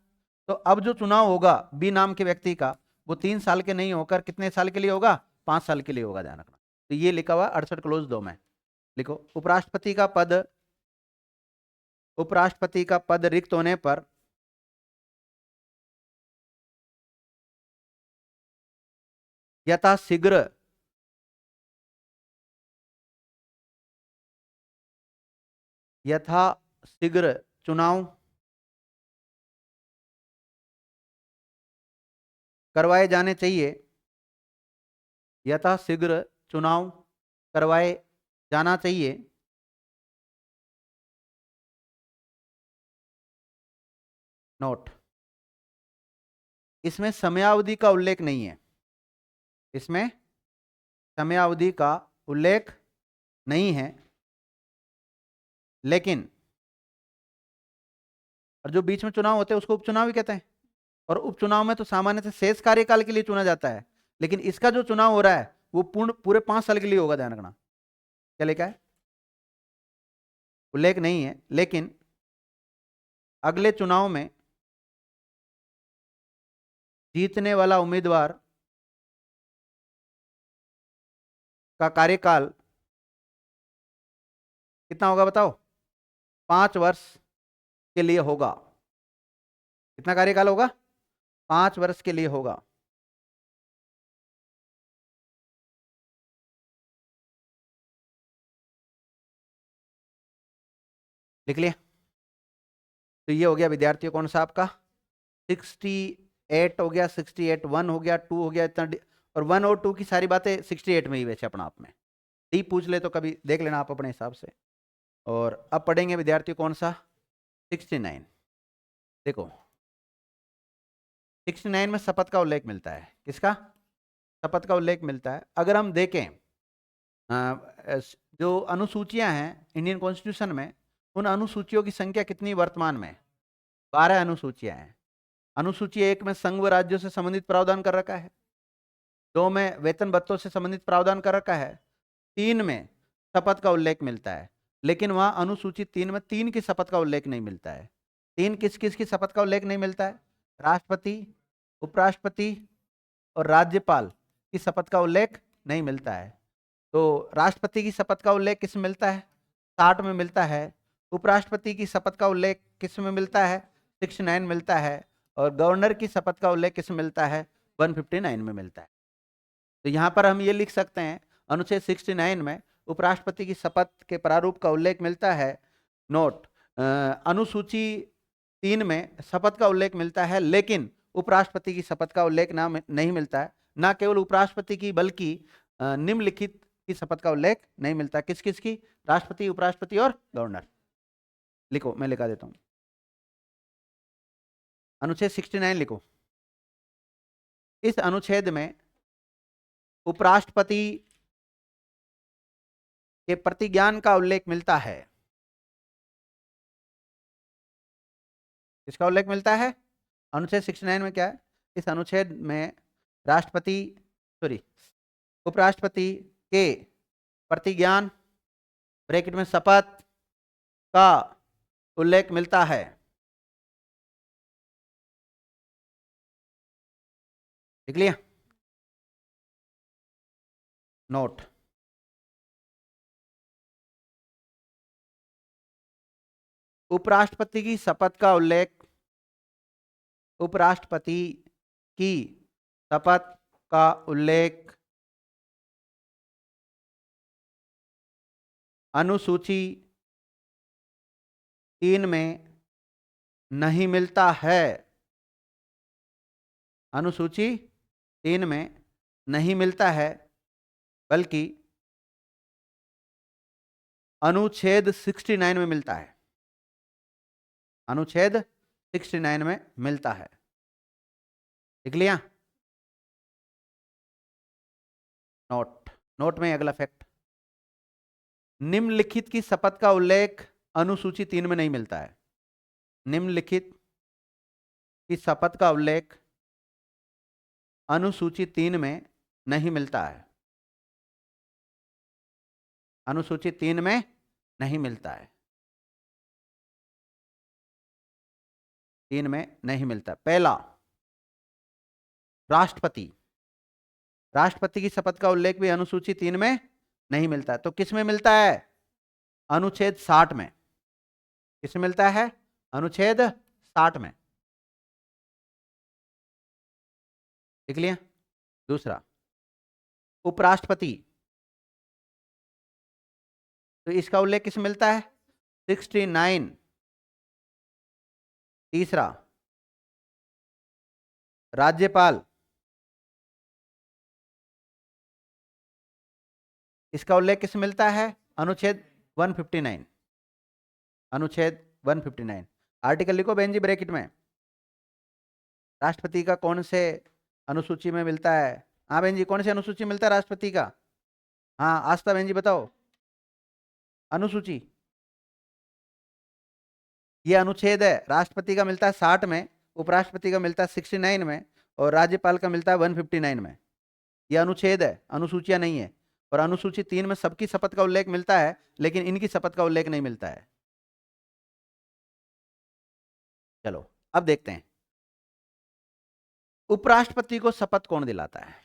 तो अब जो चुनाव होगा बी नाम के व्यक्ति का, वो 3 साल के नहीं होकर कितने साल के लिए होगा? 5 साल के लिए होगा, ध्यान रखना। तो ये लिखा हुआ 68 क्लोज 2 में। लिखो, उपराष्ट्रपति का पद रिक्त होने पर यथाशीघ्र चुनाव करवाए जाने चाहिए। यथाशीघ्र चुनाव करवाए जाना चाहिए। नोट, इसमें समयावधि का उल्लेख नहीं है। इसमें समयावधि का उल्लेख नहीं है, लेकिन और जो बीच में चुनाव होते हैं उसको उपचुनाव ही कहते हैं। और उपचुनाव में तो सामान्य से शेष कार्यकाल के लिए चुना जाता है, लेकिन इसका जो चुनाव हो रहा है वो पूरे 5 साल के लिए होगा, ध्यान रखना। क्या लिखा है? उल्लेख नहीं है, लेकिन अगले चुनाव में जीतने वाला उम्मीदवार का कार्यकाल कितना होगा बताओ? 5 वर्ष के लिए होगा। कितना कार्यकाल होगा? 5 वर्ष के लिए होगा। लिख लिया? तो ये हो गया विद्यार्थियों कौन सा आपका 68 हो गया, 68 1 हो गया, 2 हो गया, इतना और 1 और 2 की सारी बातें 68 में ही वैसे अपना आप में। डी पूछ ले तो कभी देख लेना आप अपने हिसाब से। और अब पढ़ेंगे विद्यार्थियों कौन सा 69। देखो 69 में शपथ का उल्लेख मिलता है। किसका? शपथ का उल्लेख मिलता है। अगर हम देखें जो अनुसूचियां हैं इंडियन कॉन्स्टिट्यूशन में, उन अनुसूचियों की संख्या कितनी वर्तमान में? 12 अनुसूचियां हैं। अनुसूची 1 में संघ व राज्यों से संबंधित प्रावधान कर रखा है। 2 में वेतन भत्तों से संबंधित प्रावधान कर रखा है। 3 में शपथ का उल्लेख मिलता है, लेकिन वहां अनुसूची 3 में 3 की शपथ का उल्लेख नहीं मिलता है। 3 किस किस की शपथ का उल्लेख नहीं मिलता है? राष्ट्रपति, उपराष्ट्रपति और राज्यपाल की शपथ का उल्लेख नहीं मिलता है। तो राष्ट्रपति की शपथ का उल्लेख किस में मिलता है? 60 में मिलता है। उपराष्ट्रपति की शपथ का उल्लेख किस में मिलता है? 69 मिलता है। और गवर्नर की शपथ का उल्लेख किस में मिलता है? 159 में मिलता है। तो यहां पर हम ये लिख सकते हैं, अनुच्छेद 69 में उपराष्ट्रपति की शपथ के प्रारूप का उल्लेख मिलता है। नोट, अनुसूची 3 में शपथ का उल्लेख मिलता है, लेकिन उपराष्ट्रपति की शपथ का उल्लेख नहीं मिलता है। ना केवल उपराष्ट्रपति की बल्कि निम्नलिखित की शपथ का उल्लेख नहीं मिलता। किस किस की? राष्ट्रपति, उपराष्ट्रपति और गवर्नर। लिखो, मैं लिखा देता हूं। अनुच्छेद 69 लिखो। इस अनुच्छेद में उपराष्ट्रपति के प्रतिज्ञान का उल्लेख मिलता है। किसका उल्लेख मिलता है? अनुच्छेद 69 में क्या है? इस अनुच्छेद में राष्ट्रपति सॉरी उपराष्ट्रपति के प्रतिज्ञान ब्रैकेट में शपथ का उल्लेख मिलता है। लिख लिया? नोट, उपराष्ट्रपति की शपथ का उल्लेख, उपराष्ट्रपति की शपथ का उल्लेख अनुसूची 3 में नहीं मिलता है। अनुसूची 3 में नहीं मिलता है, बल्कि अनुच्छेद 69 में मिलता है, अनुच्छेद 69 में मिलता है। लिख लिया? नोट, नोट में अगला फैक्ट, निम्नलिखित की शपथ का उल्लेख अनुसूची 3 में नहीं मिलता है। निम्नलिखित की शपथ का उल्लेख अनुसूची 3 में नहीं मिलता है, अनुसूची 3 में नहीं मिलता है, 3 में नहीं मिलता। पहला, राष्ट्रपति, राष्ट्रपति की शपथ का उल्लेख भी अनुसूची 3 में नहीं मिलता है। तो किस में मिलता है? अनुच्छेद 60 में। किस में मिलता है? अनुच्छेद 60 में। लिख लिया? दूसरा, उपराष्ट्रपति, तो इसका उल्लेख किस में मिलता है? 69। तीसरा, राज्यपाल, इसका उल्लेख किस में मिलता है? अनुच्छेद 159, अनुच्छेद 159। आर्टिकल लिखो बहन जी ब्रैकेट में। राष्ट्रपति का कौन से अनुसूची में मिलता है? हाँ बहन जी, कौन से अनुसूची में मिलता है राष्ट्रपति का? हाँ आस्था बहन जी बताओ। अनुसूची, ये अनुच्छेद है। राष्ट्रपति का मिलता है 60 में, उपराष्ट्रपति का मिलता है 69 में, और राज्यपाल का मिलता है 159 में। ये अनुच्छेद है, अनुसूचियां नहीं है। और अनुसूची 3 में सबकी शपथ का उल्लेख मिलता है, लेकिन इनकी शपथ का उल्लेख नहीं मिलता है। चलो अब देखते हैं, उपराष्ट्रपति को शपथ कौन दिलाता है?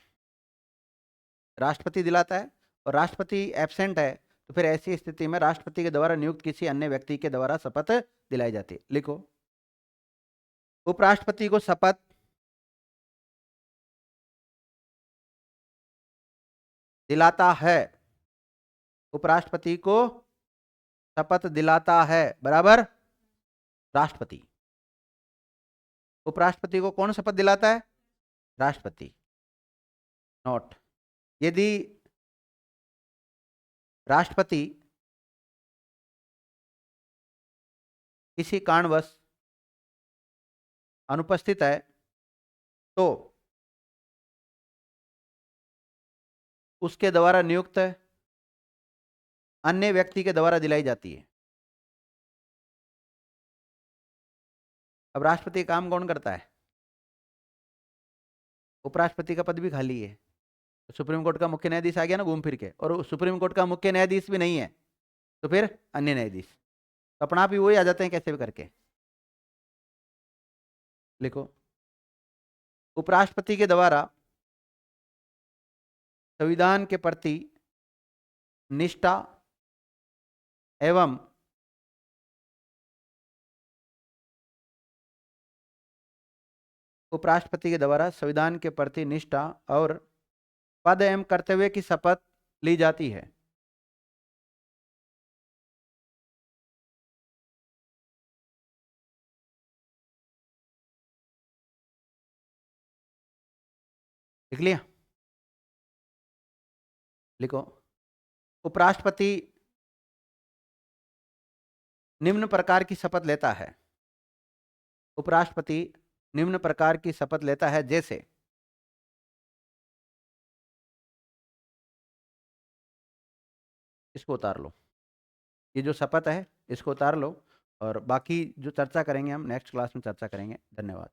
राष्ट्रपति दिलाता है, और राष्ट्रपति एब्सेंट है, तो फिर ऐसी स्थिति में राष्ट्रपति के द्वारा नियुक्त किसी अन्य व्यक्ति के द्वारा शपथ दिलाई जाती है। लिखो, उपराष्ट्रपति को शपथ दिलाता है, उपराष्ट्रपति को शपथ दिलाता है बराबर राष्ट्रपति। उपराष्ट्रपति को कौन शपथ दिलाता है? राष्ट्रपति। नोट, यदि राष्ट्रपति किसी कारणवश अनुपस्थित है तो उसके द्वारा नियुक्त अन्य व्यक्ति के द्वारा दिलाई जाती है। अब राष्ट्रपति काम कौन करता है? उपराष्ट्रपति का पद भी खाली है। तो सुप्रीम कोर्ट का मुख्य न्यायाधीश आ गया ना घूम फिर के, और सुप्रीम कोर्ट का मुख्य न्यायाधीश भी नहीं है, तो फिर अन्य न्यायाधीश, तो अपना आप ही वही आ जाते हैं कैसे भी करके। लिखो, उपराष्ट्रपति के द्वारा संविधान के प्रति निष्ठा एवं उपराष्ट्रपति के द्वारा संविधान के प्रति निष्ठा और पद एवं कर्तव्य की शपथ ली जाती है। लिख लिया? लिखो, उपराष्ट्रपति निम्न प्रकार की शपथ लेता है, उपराष्ट्रपति निम्न प्रकार की शपथ लेता है, जैसे इसको उतार लो, ये जो शपथ है इसको उतार लो, और बाकी जो चर्चा करेंगे हम नेक्स्ट क्लास में चर्चा करेंगे। धन्यवाद।